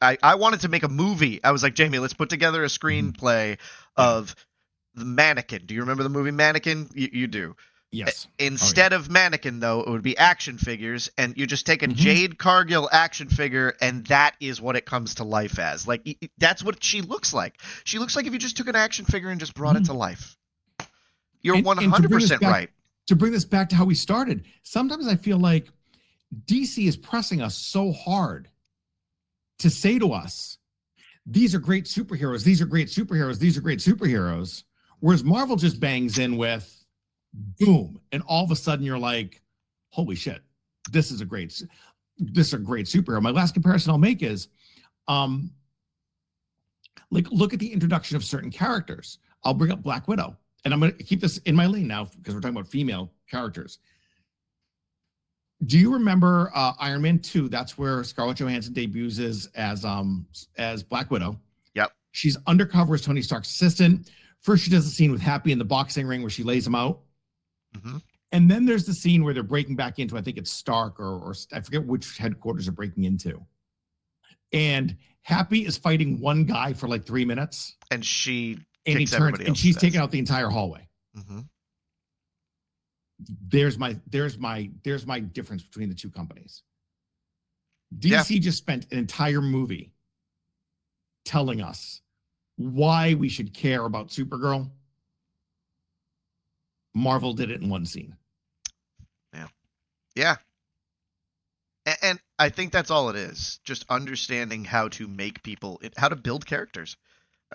I wanted to make a movie. I was like, Jamie, let's put together a screenplay of the Mannequin. Do you remember the movie Mannequin? You do. Yes. Instead of Mannequin, though, it would be action figures, and you just take a Jade Cargill action figure, and that is what it comes to life as. Like, that's what she looks like. She looks like if you just took an action figure and just brought it to life. You're 100% right. To bring this back to how we started, sometimes I feel like DC is pressing us so hard to say to us, these are great superheroes, these are great superheroes, these are great superheroes. Whereas Marvel just bangs in with boom, and all of a sudden you're like, holy shit, this is a great superhero. My last comparison I'll make is look at the introduction of certain characters. I'll bring up Black Widow. And I'm going to keep this in my lane now because we're talking about female characters. Do you remember Iron Man 2? That's where Scarlett Johansson debuts as Black Widow. Yep. She's undercover as Tony Stark's assistant. First, she does a scene with Happy in the boxing ring where she lays him out. And then there's the scene where they're breaking back into, I think it's Stark or I forget which headquarters are breaking into. And Happy is fighting one guy for like 3 minutes. And she... And he turns, and she's taking out the entire hallway. There's my difference between the two companies. DC just spent an entire movie telling us why we should care about Supergirl. Marvel did it in one scene. Yeah. And I think that's all it is. Just understanding how to make people, how to build characters.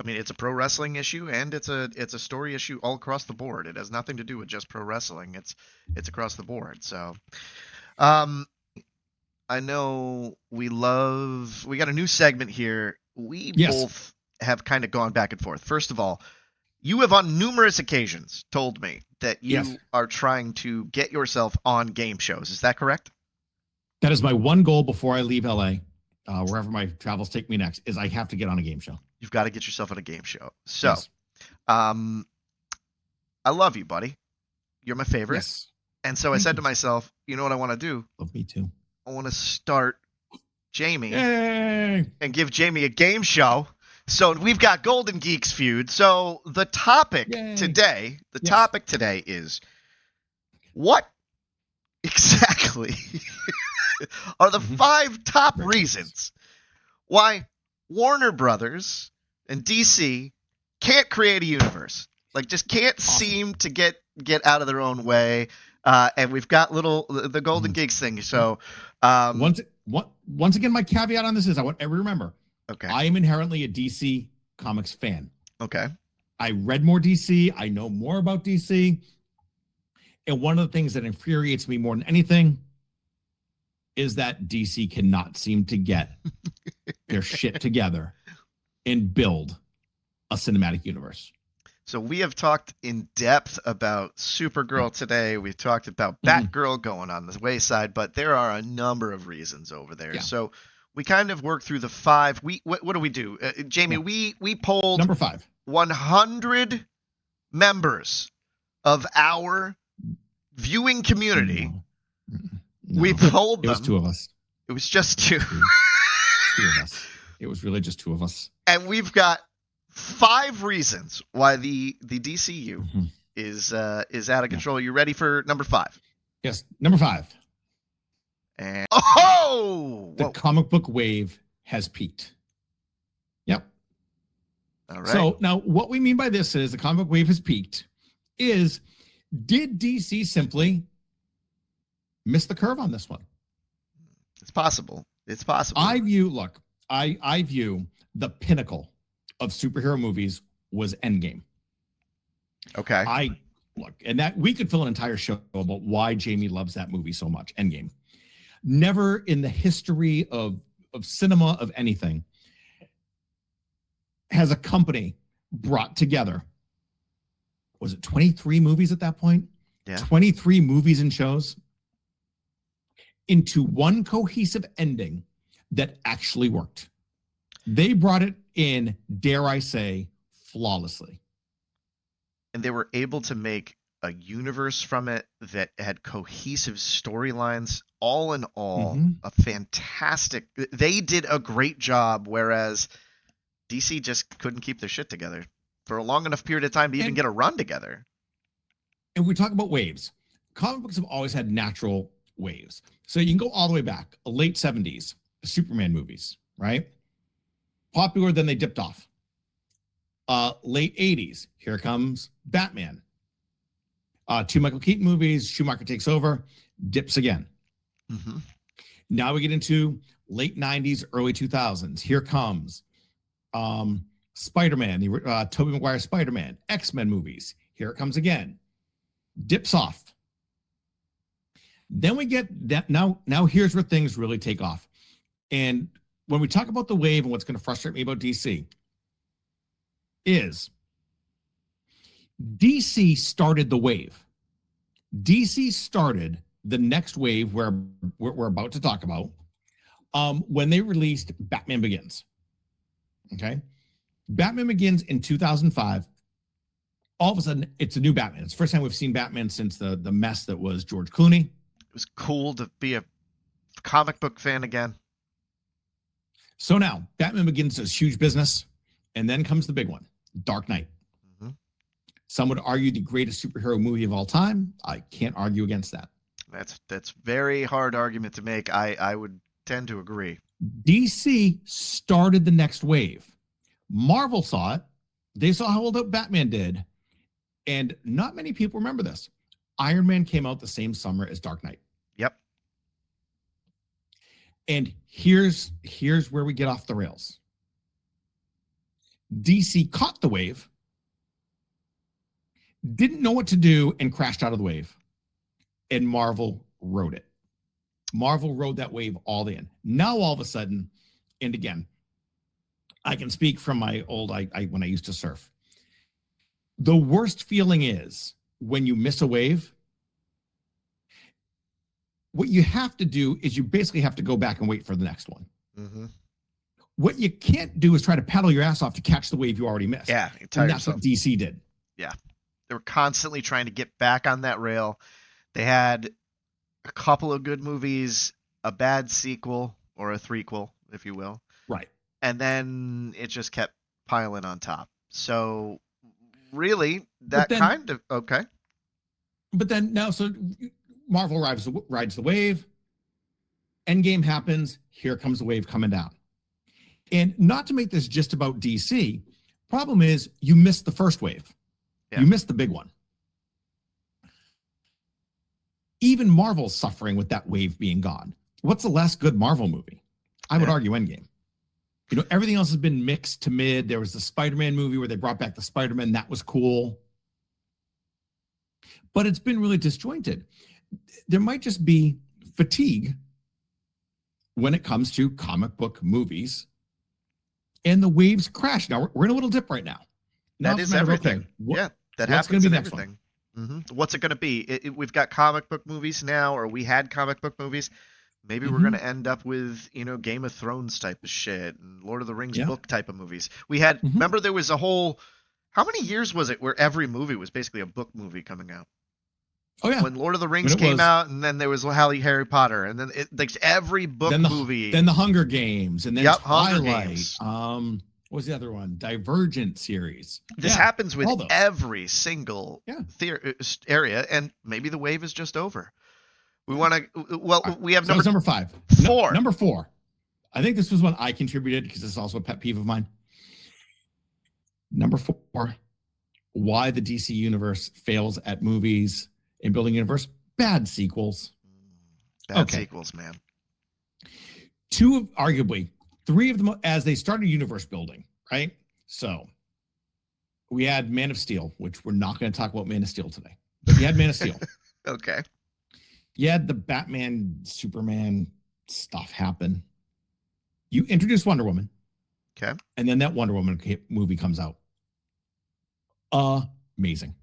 I mean, it's a pro wrestling issue and it's a story issue all across the board. It has nothing to do with just pro wrestling. It's across the board. So, I know we got a new segment here. We both have kind of gone back and forth. First of all, you have on numerous occasions told me that you are trying to get yourself on game shows. Is that correct? That is my one goal before I leave LA, wherever my travels take me next, is I have to get on a game show. You've got to get yourself on a game show. So, I love you, buddy. You're my favorite. Yes. And so I said to myself, you know what I want to do? Love me too. I want to start Jamie and give Jamie a game show. So we've got Golden Geeks Feud. So the topic today is what exactly are the 5 top reasons why Warner Brothers and DC can't create a universe? Like, just can't seem to get out of their own way. And we've got the Golden Geeks thing. So once again, my caveat on this is I want everyone to remember. Okay. I am inherently a DC Comics fan. Okay. I read more DC. I know more about DC. And one of the things that infuriates me more than anything is that DC cannot seem to get their shit together and build a cinematic universe. So we have talked in depth about Supergirl today. We've talked about Batgirl going on the wayside, but there are a number of reasons over there. Yeah. So we kind of worked through the 5. What do we do? Jamie, we polled number 5. 100 members of our viewing community. No. We polled them. It was 2 of us. It was just 2. 2 of us. It was really just 2 of us. And we've got 5 reasons why the DCU is out of control. You ready for number 5? Yes, number 5. And the comic book wave has peaked. Yep. All right. So now what we mean by this is the comic book wave has peaked is, did DC simply miss the curve on this one? It's possible. I view the pinnacle of superhero movies was Endgame. Okay. And that we could fill an entire show about why Jamie loves that movie so much. Endgame. Never in the history of cinema, of anything, has a company brought together, was it 23 movies at that point? Yeah. 23 movies and shows into one cohesive ending that actually worked. They brought it in, dare I say, flawlessly. And they were able to make a universe from it that had cohesive storylines. All in all, a fantastic... They did a great job, whereas DC just couldn't keep their shit together for a long enough period of time to even get a run together. And we talk about waves. Comic books have always had natural waves. So you can go all the way back, late 70s, Superman movies, right? Popular, then they dipped off. Late 80s, here comes Batman. 2 Michael Keaton movies, Schumacher takes over, dips again. Now we get into late 90s, early 2000s. Here comes Spider-Man, the Tobey Maguire Spider-Man, X-Men movies. Here it comes again. Dips off. Then we get that. Now here's where things really take off. And when we talk about the wave and what's going to frustrate me about DC is DC started the wave. DC started the next wave we're about to talk about when they released Batman Begins. Okay? Batman Begins in 2005. All of a sudden, it's a new Batman. It's the first time we've seen Batman since the mess that was George Clooney. It was cool to be a comic book fan again. So now, Batman Begins does huge business, and then comes the big one, Dark Knight. Some would argue the greatest superhero movie of all time. I can't argue against that. That's very hard argument to make. I would tend to agree. DC started the next wave. Marvel saw it. They saw how well Batman did. And not many people remember this. Iron Man came out the same summer as Dark Knight. Yep. And here's where we get off the rails. DC caught the wave, didn't know what to do, and crashed out of the wave. And Marvel rode it. Marvel rode that wave all in. Now, all of a sudden, and again, I can speak from my old, when I used to surf. The worst feeling is when you miss a wave. What you have to do is you basically have to go back and wait for the next one. Mm-hmm. What you can't do is try to paddle your ass off to catch the wave you already missed. Yeah. And that's what DC did. Yeah. They were constantly trying to get back on that rail. They had a couple of good movies, a bad sequel or a threequel, if you will. Right. And then it just kept piling on top. So really, that kind of, okay. But then now, so Marvel rides the wave. Endgame happens. Here comes the wave coming down. And not to make this just about DC, problem is you missed the first wave. Yeah. You missed the big one. Even Marvel's suffering with that wave being gone. What's the last good Marvel movie? I would argue Endgame. You know, everything else has been mixed to mid. There was the Spider-Man movie where they brought back the Spider-Man. That was cool. But it's been really disjointed. There might just be fatigue when it comes to comic book movies. And the waves crash. Now, we're in a little dip right now. That is everything. That happens in everything. Mm-hmm. What's it going to be? We've got comic book movies now, or we had comic book movies. Maybe we're going to end up with, Game of Thrones type of shit and Lord of the Rings book type of movies. We had, remember there was a whole, how many years was it where every movie was basically a book movie coming out? Oh, yeah. When Lord of the Rings came out, and then there was Harry Potter, and then every book movie. Then the Hunger Games, and then Twilight. What was the other one? Divergent series. This happens with every single area, and maybe the wave is just over. We want to. We have number 5. 4. Number 4. I think this was one I contributed because this is also a pet peeve of mine. Number 4. Why the DC universe fails at movies and building universe. Bad sequels. Bad sequels, man. 2 arguably. 3 of them as they started universe building, right? So we had Man of Steel, which we're not going to talk about Man of Steel today. But you had Man of Steel. Okay. You had the Batman, Superman stuff happen. You introduce Wonder Woman. Okay. And then that Wonder Woman movie comes out. Amazing.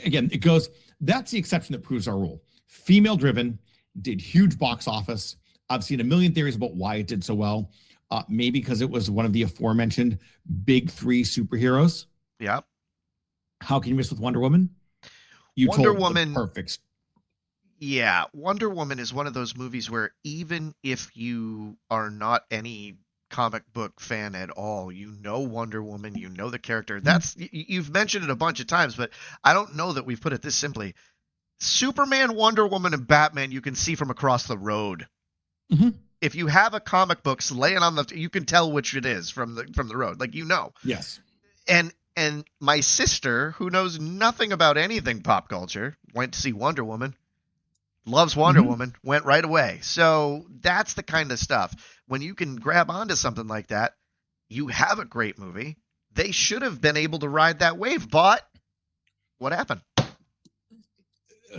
Again, it goes, that's the exception that proves our rule. Female driven, did huge box office. I've seen a million theories about why it did so well. Maybe because it was one of the aforementioned big 3 superheroes. Yeah. How can you miss with Wonder Woman? Wonder Woman, perfect. Yeah, Wonder Woman is one of those movies where even if you are not any comic book fan at all, Wonder Woman, the character. You've mentioned it a bunch of times, but I don't know that we've put it this simply. Superman, Wonder Woman, and Batman you can see from across the road. Mm-hmm. If you have a comic books laying on you can tell which it is from the road. Yes. And my sister, who knows nothing about anything pop culture, went to see Wonder Woman. Loves Wonder Woman, went right away. So that's the kind of stuff. When you can grab onto something like that, you have a great movie. They should have been able to ride that wave, but what happened?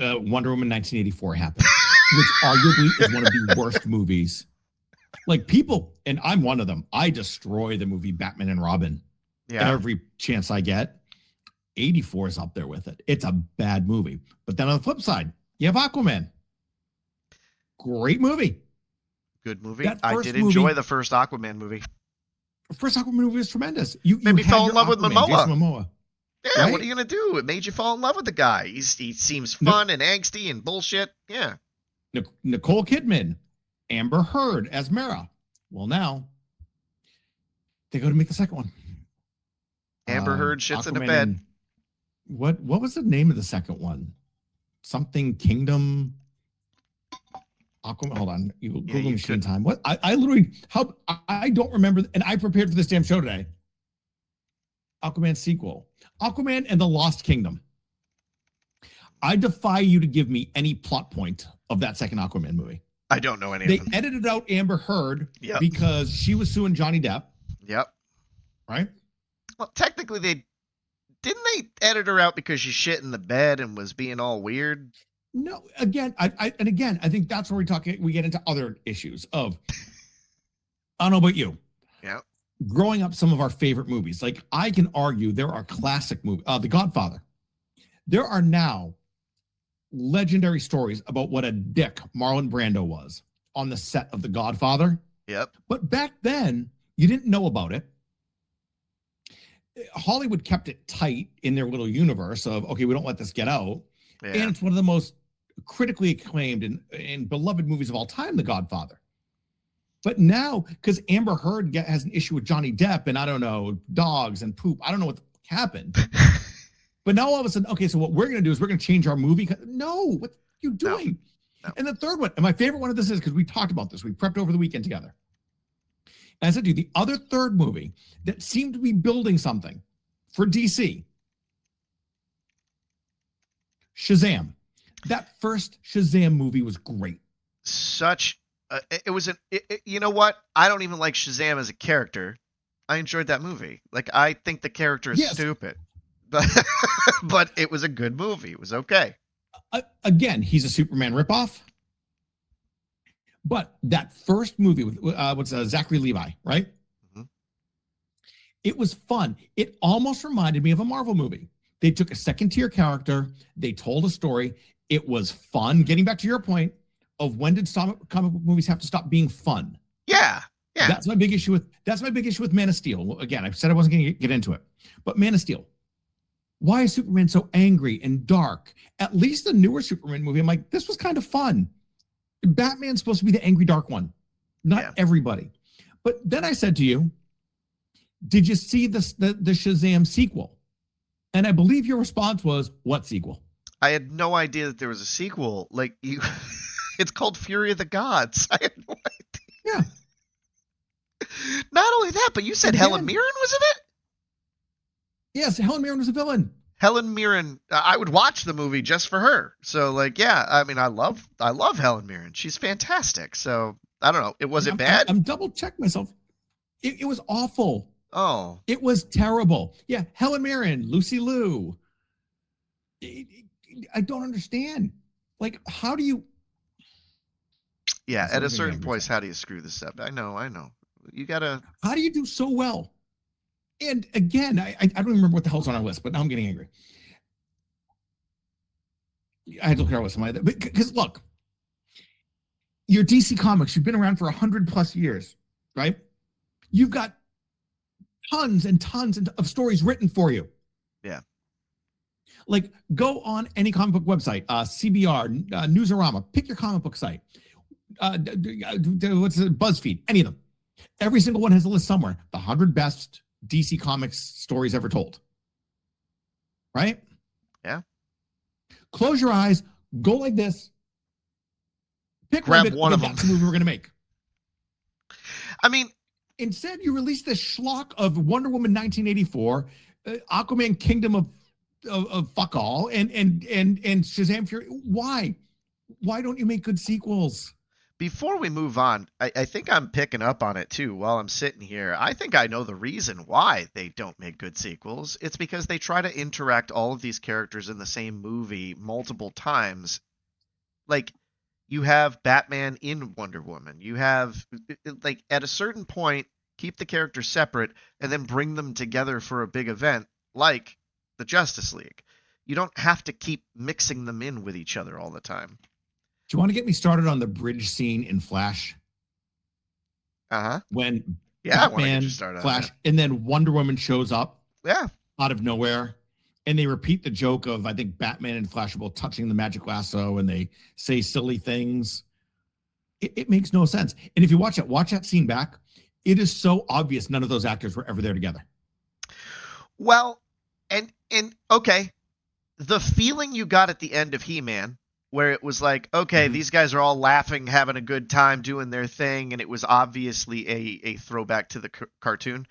Wonder Woman 1984 happened, which arguably is one of the worst movies. Like people, and I'm one of them, I destroy the movie Batman and Robin every chance I get. 84 is up there with it. It's a bad movie. But then on the flip side, you have Aquaman. Great movie. Good movie. I did enjoy the first Aquaman movie. The first Aquaman movie was tremendous. You made me fall in love with Momoa. Yeah, right? What are you going to do? It made you fall in love with the guy. He seems fun and angsty and bullshit. Yeah. Nicole Kidman, Amber Heard as Mara. Well, now they go to make the second one. Amber Heard shits Aquaman in a bed. What was the name of the second one? Something Kingdom. Aquaman, hold on. You Google machine time. What? I literally, I don't remember, and I prepared for this damn show today. Aquaman sequel. Aquaman and the Lost Kingdom. I defy you to give me any plot point of that second Aquaman movie. I don't know any of them. They edited out Amber Heard because she was suing Johnny Depp. Yep. Right? Well, technically, didn't they edit her out because she shit in the bed and was being all weird? No, again, I think that's where we get into other issues of, I don't know about you. Yeah. Growing up, some of our favorite movies, like I can argue there are classic movies, The Godfather. There are now legendary stories about what a dick Marlon Brando was on the set of The Godfather. Yep. But back then, you didn't know about it. Hollywood kept it tight in their little universe of, okay, we don't let this get out. Yeah. And it's one of the most critically acclaimed and beloved movies of all time, The Godfather. But now, because Amber Heard has an issue with Johnny Depp and I don't know, dogs and poop, I don't know what happened. But now all of a sudden, okay, so what we're going to do is we're going to change our movie. No, what are you doing? No. And the third one, and my favorite one of this is because we talked about this. We prepped over the weekend together. And I said to you, the other third movie that seemed to be building something for DC, Shazam. That first Shazam movie was great. You know what? I don't even like Shazam as a character. I enjoyed that movie. Like, I think the character is stupid. But it was a good movie. It was okay. Again, he's a Superman ripoff. But that first movie with Zachary Levi, right? Mm-hmm. It was fun. It almost reminded me of a Marvel movie. They took a second-tier character. They told a story. It was fun. Getting back to your point of when did comic book movies have to stop being fun? Yeah. That's my big issue with Man of Steel. Well, again, I said I wasn't going to get into it, but Man of Steel. Why is Superman so angry and dark? At least the newer Superman movie, I'm like, this was kind of fun. Batman's supposed to be the angry, dark one, not everybody. But then I said to you, did you see the Shazam sequel? And I believe your response was, what sequel? I had no idea that there was a sequel. Like, it's called Fury of the Gods. I had no idea. Yeah. Not only that, but you said Helen Mirren was in it? Yes, Helen Mirren was a villain. Helen Mirren, I would watch the movie just for her. So, like, yeah, I mean, I love Helen Mirren. She's fantastic. So, I don't know. It wasn't bad. I'm double checking myself. It was awful. Oh. It was terrible. Yeah, Helen Mirren, Lucy Liu. I don't understand. Like, how do you... Yeah, at a certain point, how do you screw this up? I know. You gotta... How do you do so well? And again, I don't remember what the hell's on our list, but now I'm getting angry. I had to look at our list. Because look, your DC Comics, you've been around for 100+ years, right? You've got tons and tons of stories written for you. Yeah. Like, go on any comic book website, CBR, Newsarama, pick your comic book site. What's it, BuzzFeed, any of them. Every single one has a list somewhere. The 100 best DC Comics stories ever told. Right? Yeah. Close your eyes, go like this. Grab one of them. That's the movie we're going to make. I mean, instead, you release this schlock of Wonder Woman 1984, Aquaman Kingdom of fuck all, and Shazam Fury. Why? Why don't you make good sequels? Before we move on, I think I'm picking up on it too while I'm sitting here. I think I know the reason why they don't make good sequels. It's because they try to interact all of these characters in the same movie multiple times. Like, you have Batman in Wonder Woman. You have, like, at a certain point, keep the characters separate and then bring them together for a big event like the Justice League. You don't have to keep mixing them in with each other all the time. Do you want to get me started on the bridge scene in Flash? Uh-huh. When Batman, Flash, and then Wonder Woman shows up out of nowhere, and they repeat the joke of, I think, Batman and Flash are both touching the magic lasso, and they say silly things. It makes no sense. And if you watch that scene back, it is so obvious none of those actors were ever there together. Well, and okay, the feeling you got at the end of He-Man where it was like, okay, these guys are all laughing, having a good time, doing their thing, and it was obviously a throwback to the cartoon.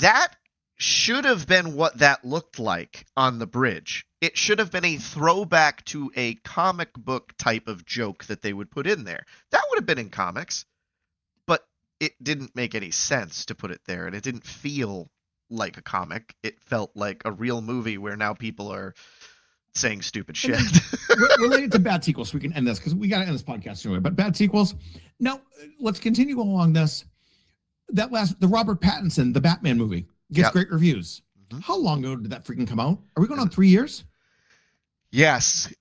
That should have been what that looked like on the bridge. It should have been a throwback to a comic book type of joke that they would put in there. That would have been in comics, but it didn't make any sense to put it there, and it didn't feel like a comic. It felt like a real movie where now people are saying stupid shit. Related to bad sequels, we can end this because we got to end this podcast anyway. But bad sequels. Now, let's continue along this. The Robert Pattinson, the Batman movie, gets great reviews. How long ago did that freaking come out? Are we going on 3 years? Yes.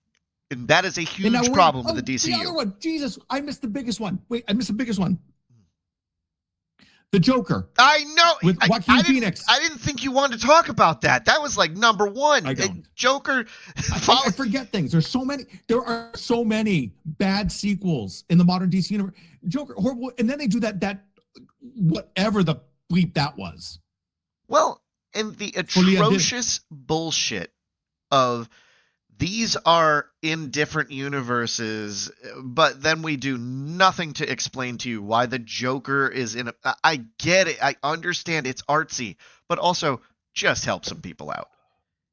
And that is a huge problem with the DCU. The other one. Jesus, I missed the biggest one. Wait, I missed the biggest one. The Joker. I know. With Joaquin Phoenix. I didn't think you wanted to talk about that. That was like number one. I don't. Joker. I forget things. There are so many bad sequels in the modern DC universe. Joker, horrible. And then they do that whatever the bleep that was. Well, and the atrocious bullshit of these are in different universes, but then we do nothing to explain to you why the Joker is in a... I get it. I understand it's artsy, but also just help some people out.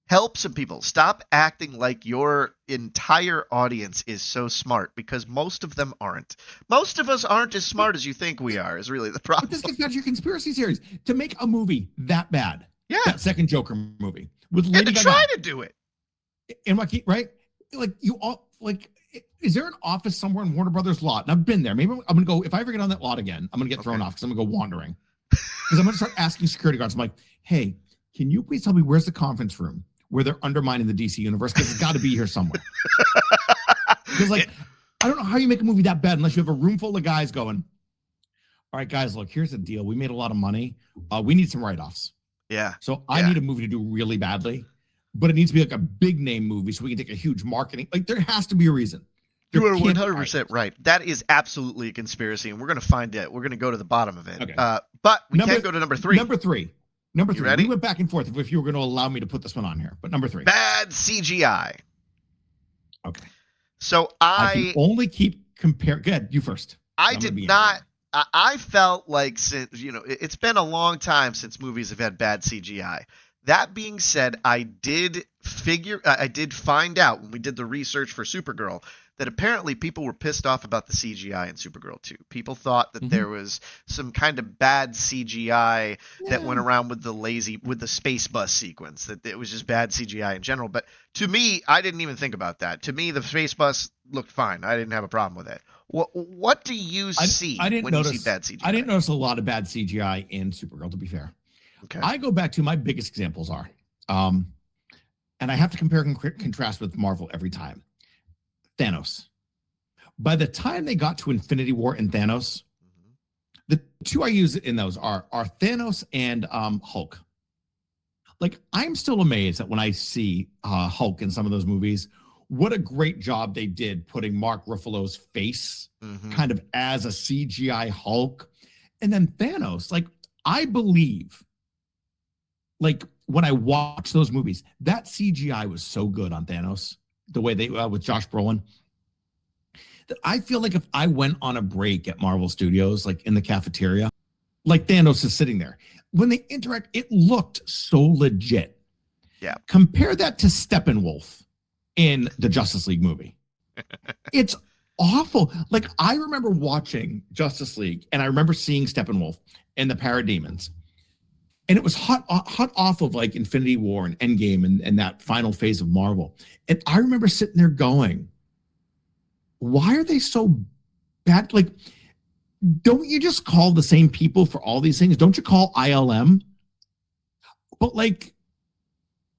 Help some people. Stop acting like your entire audience is so smart, because most of them aren't. Most of us aren't as smart as you think we are, is really the problem. But this gets back to your conspiracy theories. To make a movie that bad, that second Joker movie, with Lady Gaga, try to do it. And Joaquin, right? Like you all, like, is there an office somewhere in Warner Brothers lot? And I've been there. Maybe I'm gonna go. If I ever get on that lot again, I'm gonna get thrown off because I'm gonna go wandering. Because I'm gonna start asking security guards. I'm like, hey, can you please tell me where's the conference room where they're undermining the DC universe? Because it's got to be here somewhere. Because like, I don't know how you make a movie that bad unless you have a room full of guys going, all right, guys, look, here's the deal. We made a lot of money. We need some write-offs. Yeah. So I need a movie to do really badly. But it needs to be like a big name movie so we can take a huge marketing. Like there has to be a reason. You are 100% right. That is absolutely a conspiracy, and we're going to find it. We're going to go to the bottom of it. Okay. But we can't go to number three. Number three. Ready? We went back and forth if you were going to allow me to put this one on here. But number 3. Bad CGI. Okay. So I can only keep comparing. Go ahead, you first. I did not. I felt like, it's been a long time since movies have had bad CGI. That being said, I did find out when we did the research for Supergirl that apparently people were pissed off about the CGI in Supergirl 2. People thought that there was some kind of bad CGI that went around with the space bus sequence, that it was just bad CGI in general. But to me, I didn't even think about that. To me, the space bus looked fine. I didn't have a problem with it. What do you see when you see bad CGI? I didn't notice a lot of bad CGI in Supergirl, to be fair. Okay. I go back to my biggest examples are, and I have to compare and contrast with Marvel every time. Thanos. By the time they got to Infinity War and Thanos, the two I use in those are Thanos and Hulk. Like, I'm still amazed that when I see Hulk in some of those movies, what a great job they did putting Mark Ruffalo's face kind of as a CGI Hulk. And then Thanos, like, I believe, like, when I watch those movies, that CGI was so good on Thanos, the way they with Josh Brolin, that I feel like if I went on a break at Marvel Studios, like in the cafeteria, like Thanos is sitting there, when they interact, it looked so legit. Yeah. Compare that to Steppenwolf in the Justice League movie. It's awful. Like, I remember watching Justice League, and I remember seeing Steppenwolf and the Parademons. And it was hot off of like Infinity War and Endgame and that final phase of Marvel. And I remember sitting there going, why are they so bad? Like, don't you just call the same people for all these things? Don't you call ILM? But like,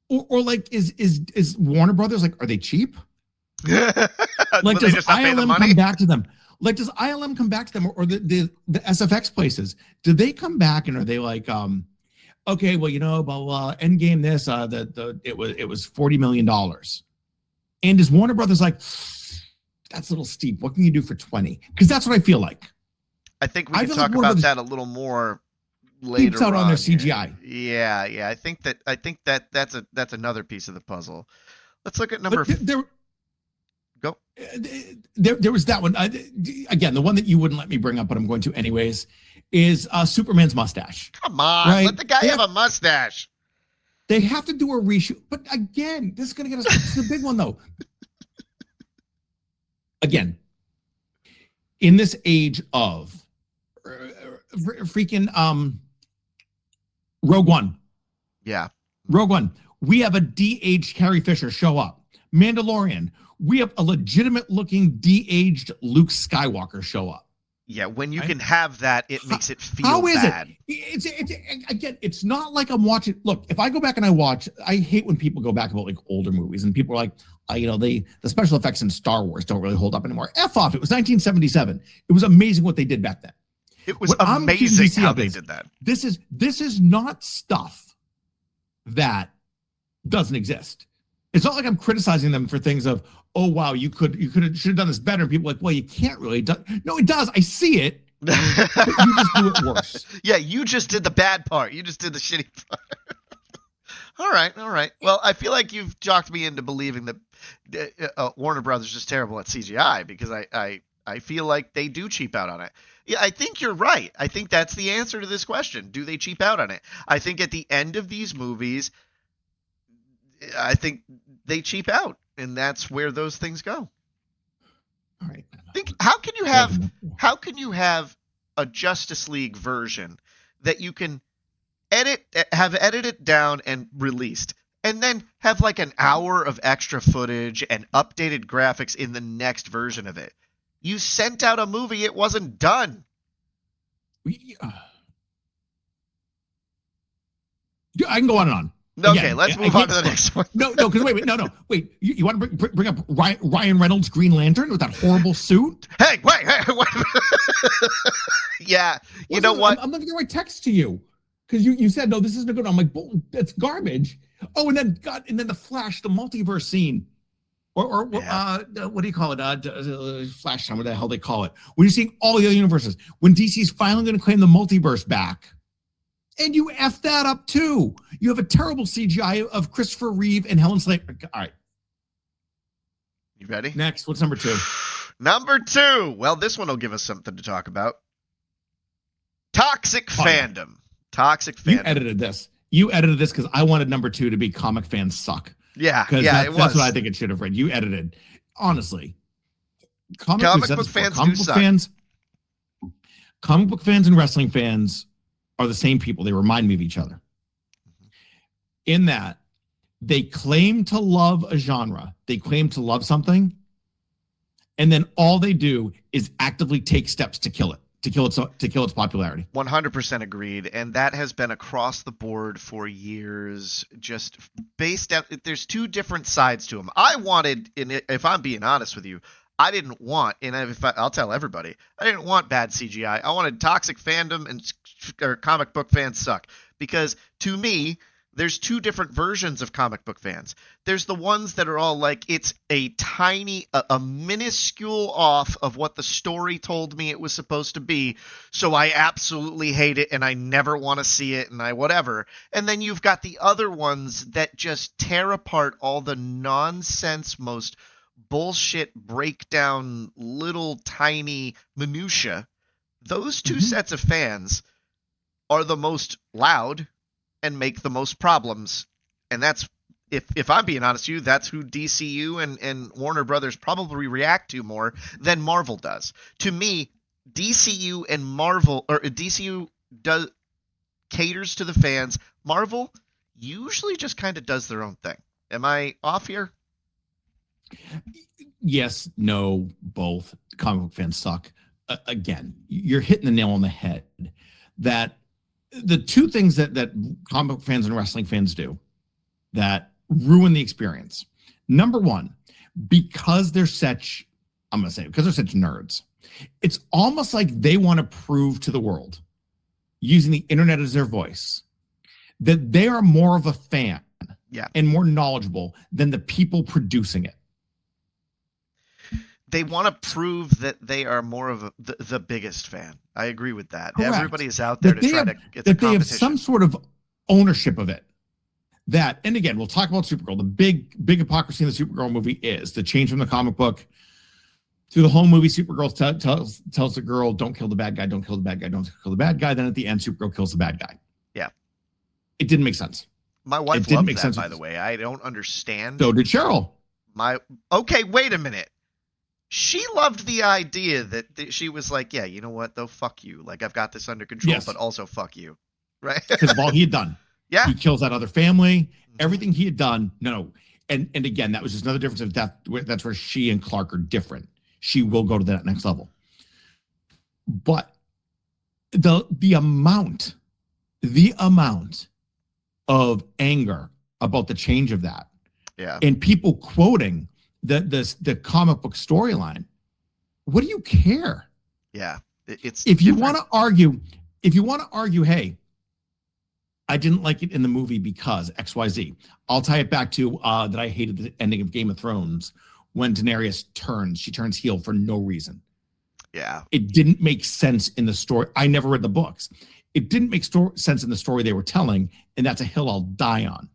or like, is Warner Brothers, like, are they cheap? Like, does ILM come back to them? Like, does ILM come back to them, or the SFX places? Do they come back and are they like, okay, well, blah, blah, blah, Endgame this, it was $40 million. And is Warner Brothers like, that's a little steep. What can you do for 20? Because that's what I feel like. I think we can talk about that a little more later out on their CGI. Yeah. I think that's another piece of the puzzle. Let's look at number. Go. There was that one. Again, the one that you wouldn't let me bring up, but I'm going to anyways, is Superman's mustache. Come on, right? Let the guy have a mustache. They have to do a reshoot. But again, this is going to get us. This is a big one, though. Again, in this age of freaking Rogue One. Yeah. Rogue One. We have a de-aged Carrie Fisher show up. Mandalorian. We have a legitimate-looking de-aged Luke Skywalker show up. Yeah, when you can have that, it makes it feel bad. How is it? Again, it's not like I'm watching. Look, if I go back and I hate when people go back about like older movies and people are like, the special effects in Star Wars don't really hold up anymore. F off. It was 1977. It was amazing what they did back then. It was amazing how they did that. This is not stuff that doesn't exist. It's not like I'm criticizing them for things of, oh wow, should have done this better. And people are like, well, you can't really. No, it does. I see it. But you just do it worse. Yeah, you just did the bad part. You just did the shitty part. All right. Well, I feel like you've jocked me into believing that Warner Brothers is terrible at CGI because I feel like they do cheap out on it. Yeah, I think you're right. I think that's the answer to this question. Do they cheap out on it? I think at the end of these movies, I think they cheap out, and that's where those things go. All right. How can you have a Justice League version that you can have edited down and released, and then have like an hour of extra footage and updated graphics in the next version of it? You sent out a movie, it wasn't done. I can go on and on. Okay, let's move on to the next one. No, because wait. You want to bring up Ryan Reynolds' Green Lantern with that horrible suit? Hey, wait. Yeah, you know what? I'm looking at my text to you because you said no, this isn't good. I'm like, that's garbage. Oh, and then the Flash, the multiverse scene, or what do you call it? Flash time, what the hell they call it? When you're seeing all the other universes, when DC's finally going to claim the multiverse back. And you F that up too. You have a terrible CGI of Christopher Reeve and Helen Slater. All right. You ready? Next, what's number 2? Number 2. Well, this one will give us something to talk about. Toxic fandom. Toxic fandom. You edited this because I wanted number 2 to be comic fans suck. Yeah, that's what I think it should have read. You edited. Honestly. Comic book fans do suck. Comic book fans and wrestling fans are the same people. They remind me of each other. In that they claim to love a genre. They claim to love something. And then all they do is actively take steps to kill it, to kill its popularity. 100% agreed. And that has been across the board for years, just based out. There's two different sides to them. I wanted, if I'm being honest with you, I didn't want, and I'll tell everybody, I didn't want bad CGI. I wanted toxic fandom or comic book fans suck. Because to me, there's two different versions of comic book fans. There's the ones that are all like, it's a tiny, a minuscule off of what the story told me it was supposed to be, so I absolutely hate it and I never want to see it and I whatever. And then you've got the other ones that just tear apart all the nonsense, most bullshit breakdown, little tiny minutia. Those two sets of fans are the most loud and make the most problems. And that's, if I'm being honest with you, that's who DCU and Warner Brothers probably react to more than Marvel does. To me, DCU and Marvel, or DCU caters to the fans. Marvel usually just kind of does their own thing. Am I off here? Yes, no, both. Comic book fans suck. Again, you're hitting the nail on the head. That the two things that comic book fans and wrestling fans do that ruin the experience. Number one, because they're such nerds, it's almost like they want to prove to the world, using the internet as their voice, that they are more of a fan and more knowledgeable than the people producing it. They want to prove that they are more of the biggest fan. I agree with that. Correct. Everybody is out there to try to get the competition. They have some sort of ownership of it. That, and again, we'll talk about Supergirl. The big hypocrisy in the Supergirl movie is the change from the comic book through the whole movie. Supergirl tells the girl, don't kill the bad guy, don't kill the bad guy, don't kill the bad guy. Then at the end, Supergirl kills the bad guy. Yeah. It didn't make sense. My wife loved that, by the way. I don't understand. So did Cheryl. Okay, wait a minute. She loved the idea that she was like, yeah, you know what, though? Fuck you. Like, I've got this under control, but also fuck you. Right? Because of all he had done. Yeah. He kills that other family. Everything he had done. No. And again, that was just another difference of death. That's where she and Clark are different. She will go to that next level. But the amount of anger about the change of that. Yeah. And people quoting the comic book storyline. What do you care? Yeah. It's if you want to argue, hey, I didn't like it in the movie because XYZ. I'll tie it back to that I hated the ending of Game of Thrones when Daenerys she turns heel for no reason. Yeah. It didn't make sense in the story. I never read the books. It didn't make sense in the story they were telling, and that's a hill I'll die on.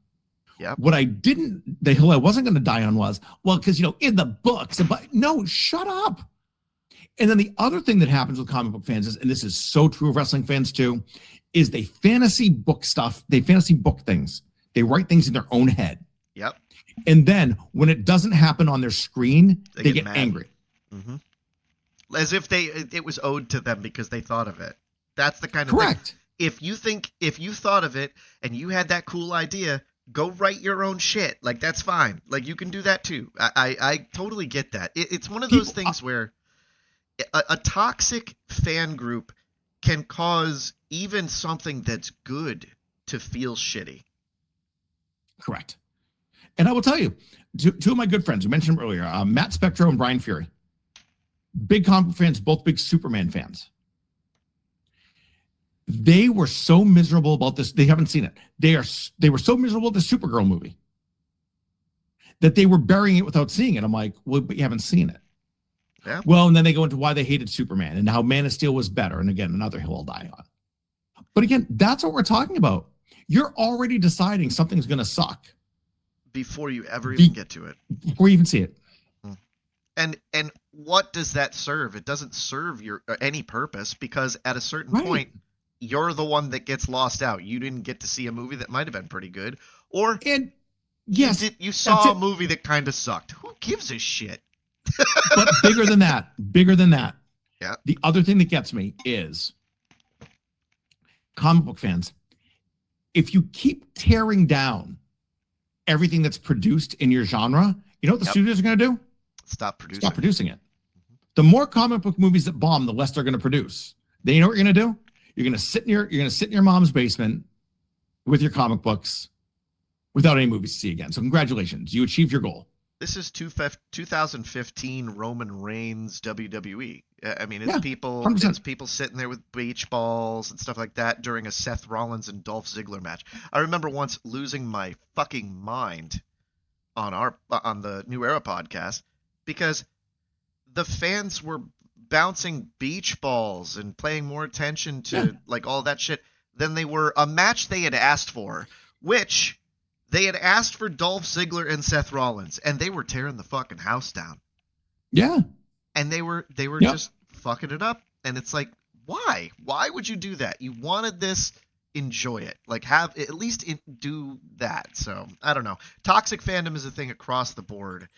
Yeah. The hill I wasn't going to die on was, well, because, in the books, but no, shut up. And then the other thing that happens with comic book fans is, and this is so true of wrestling fans too, is they fantasy book things. They write things in their own head. Yep. And then when it doesn't happen on their screen, they get angry. Mm-hmm. As if it was owed to them because they thought of it. That's the kind of Correct. thing. If you thought of it and you had that cool idea, go write your own shit. Like, that's fine. Like, you can do that too. I totally get that. It's one of those things where a toxic fan group can cause even something that's good to feel shitty. Correct. And I will tell you, two of my good friends, we mentioned them earlier, Matt Spectro and Brian Fury, big comic book fans, both big Superman fans. They were so miserable about this. They haven't seen it. They were so miserable at the Supergirl movie that they were burying it without seeing it. I'm like, well, but you haven't seen it. Yeah. Well, and then they go into why they hated Superman and how Man of Steel was better. And again, another hill I'll die on. But again, that's what we're talking about. You're already deciding something's going to suck before you ever even get to it. Before you even see it. And what does that serve? It doesn't serve any purpose, because at a certain point, you're the one that gets lost out. You didn't get to see a movie that might have been pretty good, or you saw a movie that kind of sucked. Who gives a shit? But bigger than that. Yeah. The other thing that gets me is comic book fans. If you keep tearing down everything that's produced in your genre, you know what the studios are going to do? Stop producing it. The more comic book movies that bomb, the less they're going to produce. Then you know what you're going to do? You're going to sit in your mom's basement with your comic books without any movies to see again. So congratulations, you achieved your goal. This is 2015 Roman Reigns WWE. I mean, it's people sitting there with beach balls and stuff like that during a Seth Rollins and Dolph Ziggler match. I remember once losing my fucking mind on the New Era podcast because the fans were bouncing beach balls and paying more attention to like all that shit than they were a match they had asked for, which they had asked for Dolph Ziggler and Seth Rollins, and they were tearing the fucking house down. Yeah. And they were just fucking it up. And it's like, why? Why would you do that? You wanted this, enjoy it. Like, have at least do that. So, I don't know. Toxic fandom is a thing across the board.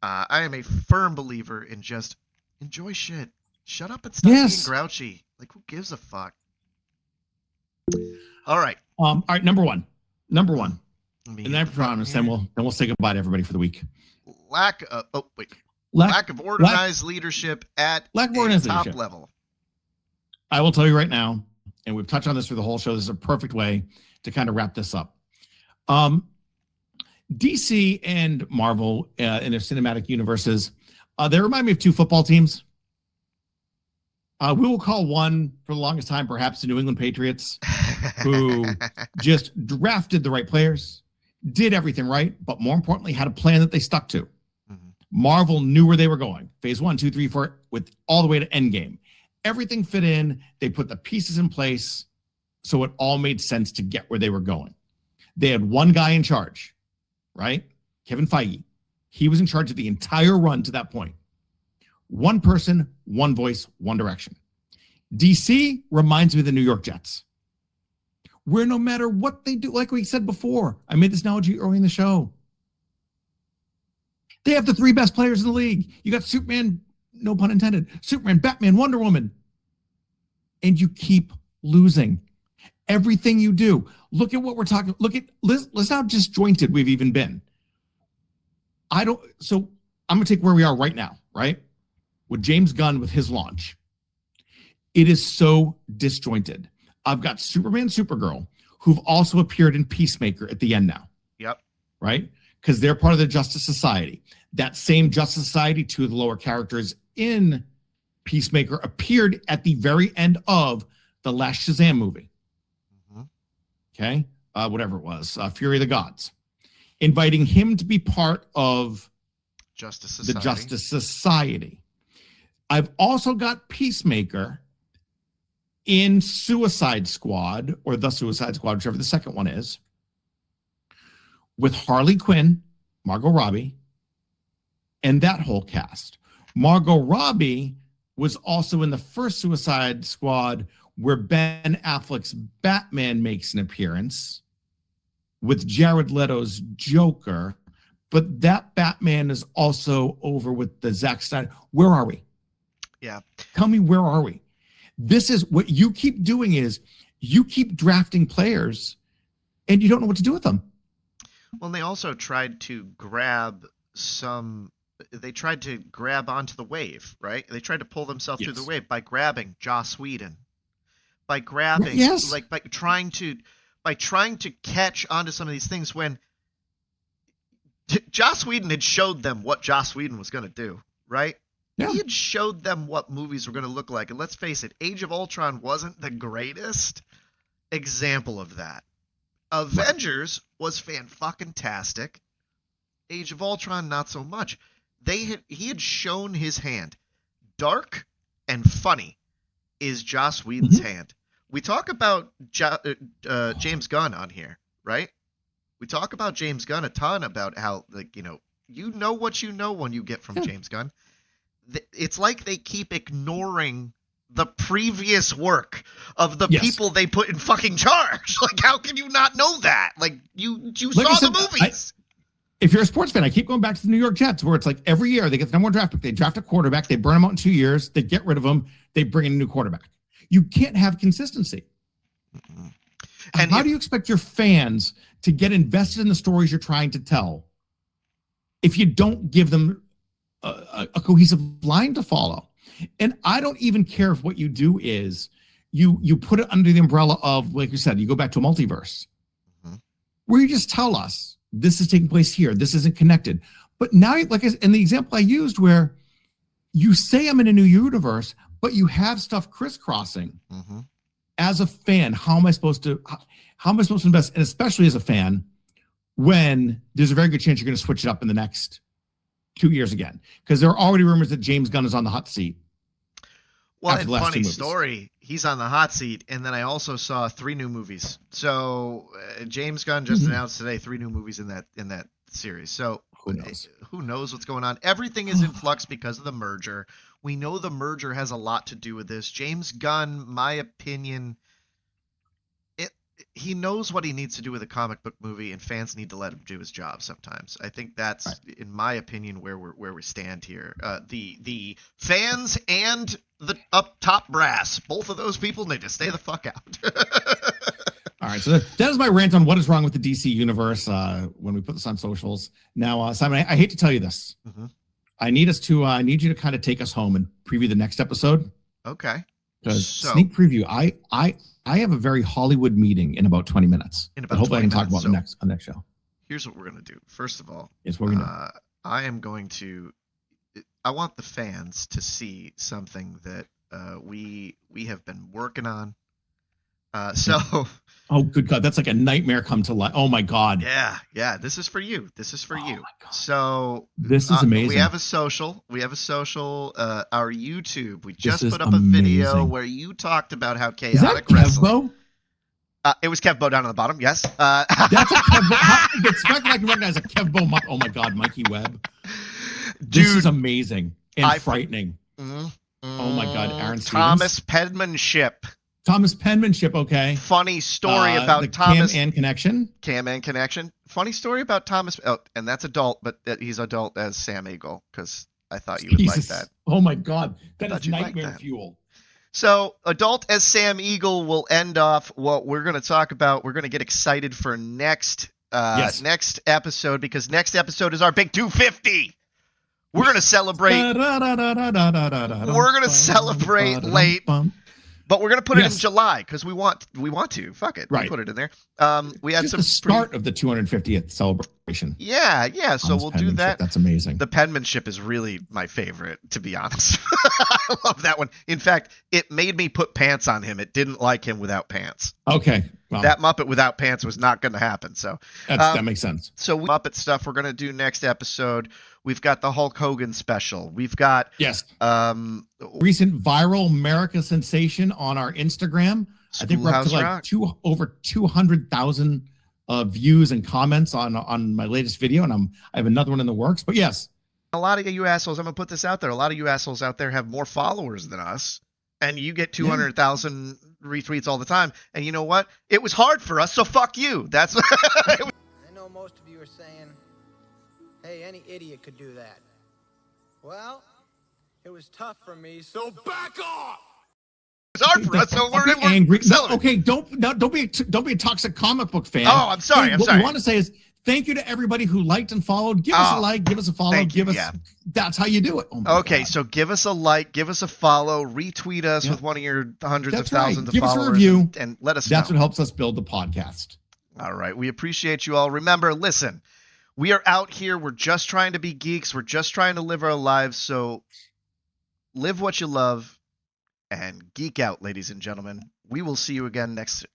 I am a firm believer in just enjoy shit. Shut up and stop being grouchy. Like, who gives a fuck? All right. All right, number one. And I promise, then we'll say goodbye to everybody for the week. Lack of organized leadership at a top level. I will tell you right now, and we've touched on this for the whole show. This is a perfect way to kind of wrap this up. DC and Marvel in their cinematic universes, they remind me of two football teams. We will call one for the longest time, perhaps the New England Patriots, who just drafted the right players, did everything right, but more importantly, had a plan that they stuck to. Mm-hmm. Marvel knew where they were going. Phase 1, 2, 3, 4, with all the way to Endgame. Everything fit in. They put the pieces in place, so it all made sense to get where they were going. They had one guy in charge, right? Kevin Feige. He was in charge of the entire run to that point. One person, one voice, one direction. DC reminds me of the New York Jets, where no matter what they do, like we said before, I made this analogy early in the show. They have the 3 best players in the league. You got Superman, no pun intended, Superman, Batman, Wonder Woman. And you keep losing. Everything you do. Look at what we're talking. Listen how disjointed we've even been. So I'm going to take where we are right now, right? With James Gunn with his launch. It is so disjointed. I've got Superman, Supergirl, who've also appeared in Peacemaker at the end now. Yep. Right? Because they're part of the Justice Society. That same Justice Society, 2 of the lower characters in Peacemaker appeared at the very end of the last Shazam movie. Mm-hmm. Okay? Whatever it was. Fury of the Gods. Inviting him to be part of the Justice Society. I've also got Peacemaker in Suicide Squad, or The Suicide Squad, whichever the second one is, with Harley Quinn, Margot Robbie, and that whole cast. Margot Robbie was also in the first Suicide Squad, where Ben Affleck's Batman makes an appearance with Jared Leto's Joker, but that Batman is also over with the Zack Snyder. Where are we? Yeah. Tell me, where are we? This is what you keep doing is you keep drafting players and you don't know what to do with them. Well, they also tried to grab onto the wave, right? They tried to pull themselves through the wave by grabbing Joss Whedon, by grabbing, by trying to catch onto some of these things when Joss Whedon had showed them what Joss Whedon was going to do, right? Yeah. He had showed them what movies were going to look like. And let's face it, Age of Ultron wasn't the greatest example of that. Avengers was fan-fucking-tastic. Age of Ultron, not so much. He had shown his hand. Dark and funny is Joss Whedon's hand. We talk about James Gunn on here, right? We talk about James Gunn a ton about how, you know what you know when you get from James Gunn. It's like they keep ignoring the previous work of the people they put in fucking charge. Like, how can you not know that? Like, you saw the movies. If you're a sports fan, I keep going back to the New York Jets, where it's like every year they get the number 1 draft pick, they draft a quarterback, they burn him out in 2 years, they get rid of him, they bring in a new quarterback. You can't have consistency. Mm-hmm. And how do you expect your fans to get invested in the stories you're trying to tell if you don't give them a cohesive line to follow? And I don't even care if what you do is you put it under the umbrella of, like you said, you go back to a multiverse, where you just tell us this is taking place here, this isn't connected. But now, like in the example I used, where you say I'm in a new universe, but you have stuff crisscrossing. Mm-hmm. As a fan, how am I supposed to invest? And especially as a fan, when there's a very good chance you're going to switch it up in the next 2 years again, because there are already rumors that James Gunn is on the hot seat. Well, and funny story, he's on the hot seat, and then I also saw 3 new movies. So James Gunn just announced today 3 new movies in that series. So who knows what's going on? Everything is in flux because of the merger. We know the merger has a lot to do with this. James Gunn, my opinion, he knows what he needs to do with a comic book movie, and fans need to let him do his job sometimes. I think that's, in my opinion, where we stand here. The fans and the up top brass, both of those people need to stay the fuck out. All right, so that is my rant on what is wrong with the DC universe when we put this on socials. Now, Simon, I hate to tell you this. Mm-hmm. I need you to kind of take us home and preview the next episode. Okay. Because sneak preview, I have a very Hollywood meeting in about 20 minutes. Hopefully I can talk about on the next show. Here's what we're going to do. First of all, I want the fans to see something that we have been working on. Oh, good God. That's like a nightmare come to life. Oh, my God. Yeah. This is for you. You. So this is amazing. We have a social, our YouTube. We just put up a video where you talked about how chaotic wrestling. It was Kev Bo down on the bottom. Yes. That's a Kev Bo. How I can recognize a Kev Bo. Oh my God, Mikey Webb. Dude, this is amazing and frightening. Oh my God, Aaron Thomas penmanship. Thomas penmanship. Okay. Funny story about the Thomas. Cam and connection. Cam and connection. Funny story about Thomas. Oh, and that's adult, but he's adult as Sam Eagle because I thought you would like that. Oh my God, that is nightmare fuel. So, adult as Sam Eagle will end off what we're going to talk about. We're going to get excited for next episode because next episode is our big 250. We're going to celebrate. We're going to celebrate late, but we're going to put it in July because we want to. Fuck it, right? We'll put it in there. We had just the start of the 250th celebration. Yeah. So we'll do that. That's amazing. The penmanship is really my favorite, to be honest. I love that one. In fact, it made me put pants on him. It didn't like him without pants. Okay. Well, that Muppet without pants was not going to happen. So that makes sense. So Muppet stuff we're going to do next episode. We've got the Hulk Hogan special. We've got recent viral America sensation on our Instagram. I think we're up to like over 200,000 views and comments on my latest video, and I have another one in the works. But yes, a lot of you assholes. I'm gonna put this out there. A lot of you assholes out there have more followers than us, and you get 200,000 retweets all the time. And you know what? It was hard for us, so fuck you. That's. I know most of you are saying, "Hey, any idiot could do that." Well, it was tough for me, so back off. It's hard for us, so we're angry. No, okay, don't be a toxic comic book fan. Oh, I'm sorry. What we want to say is thank you to everybody who liked and followed. Give us a like, give us a follow, That's how you do it. Oh okay, God. So give us a like, give us a follow, retweet us with one of your hundreds of thousands of give followers. Us a review and let us know. That's what helps us build the podcast. All right, we appreciate you all. Remember, listen, we are out here. We're just trying to be geeks. We're just trying to live our lives. So live what you love and geek out, ladies and gentlemen. We will see you again next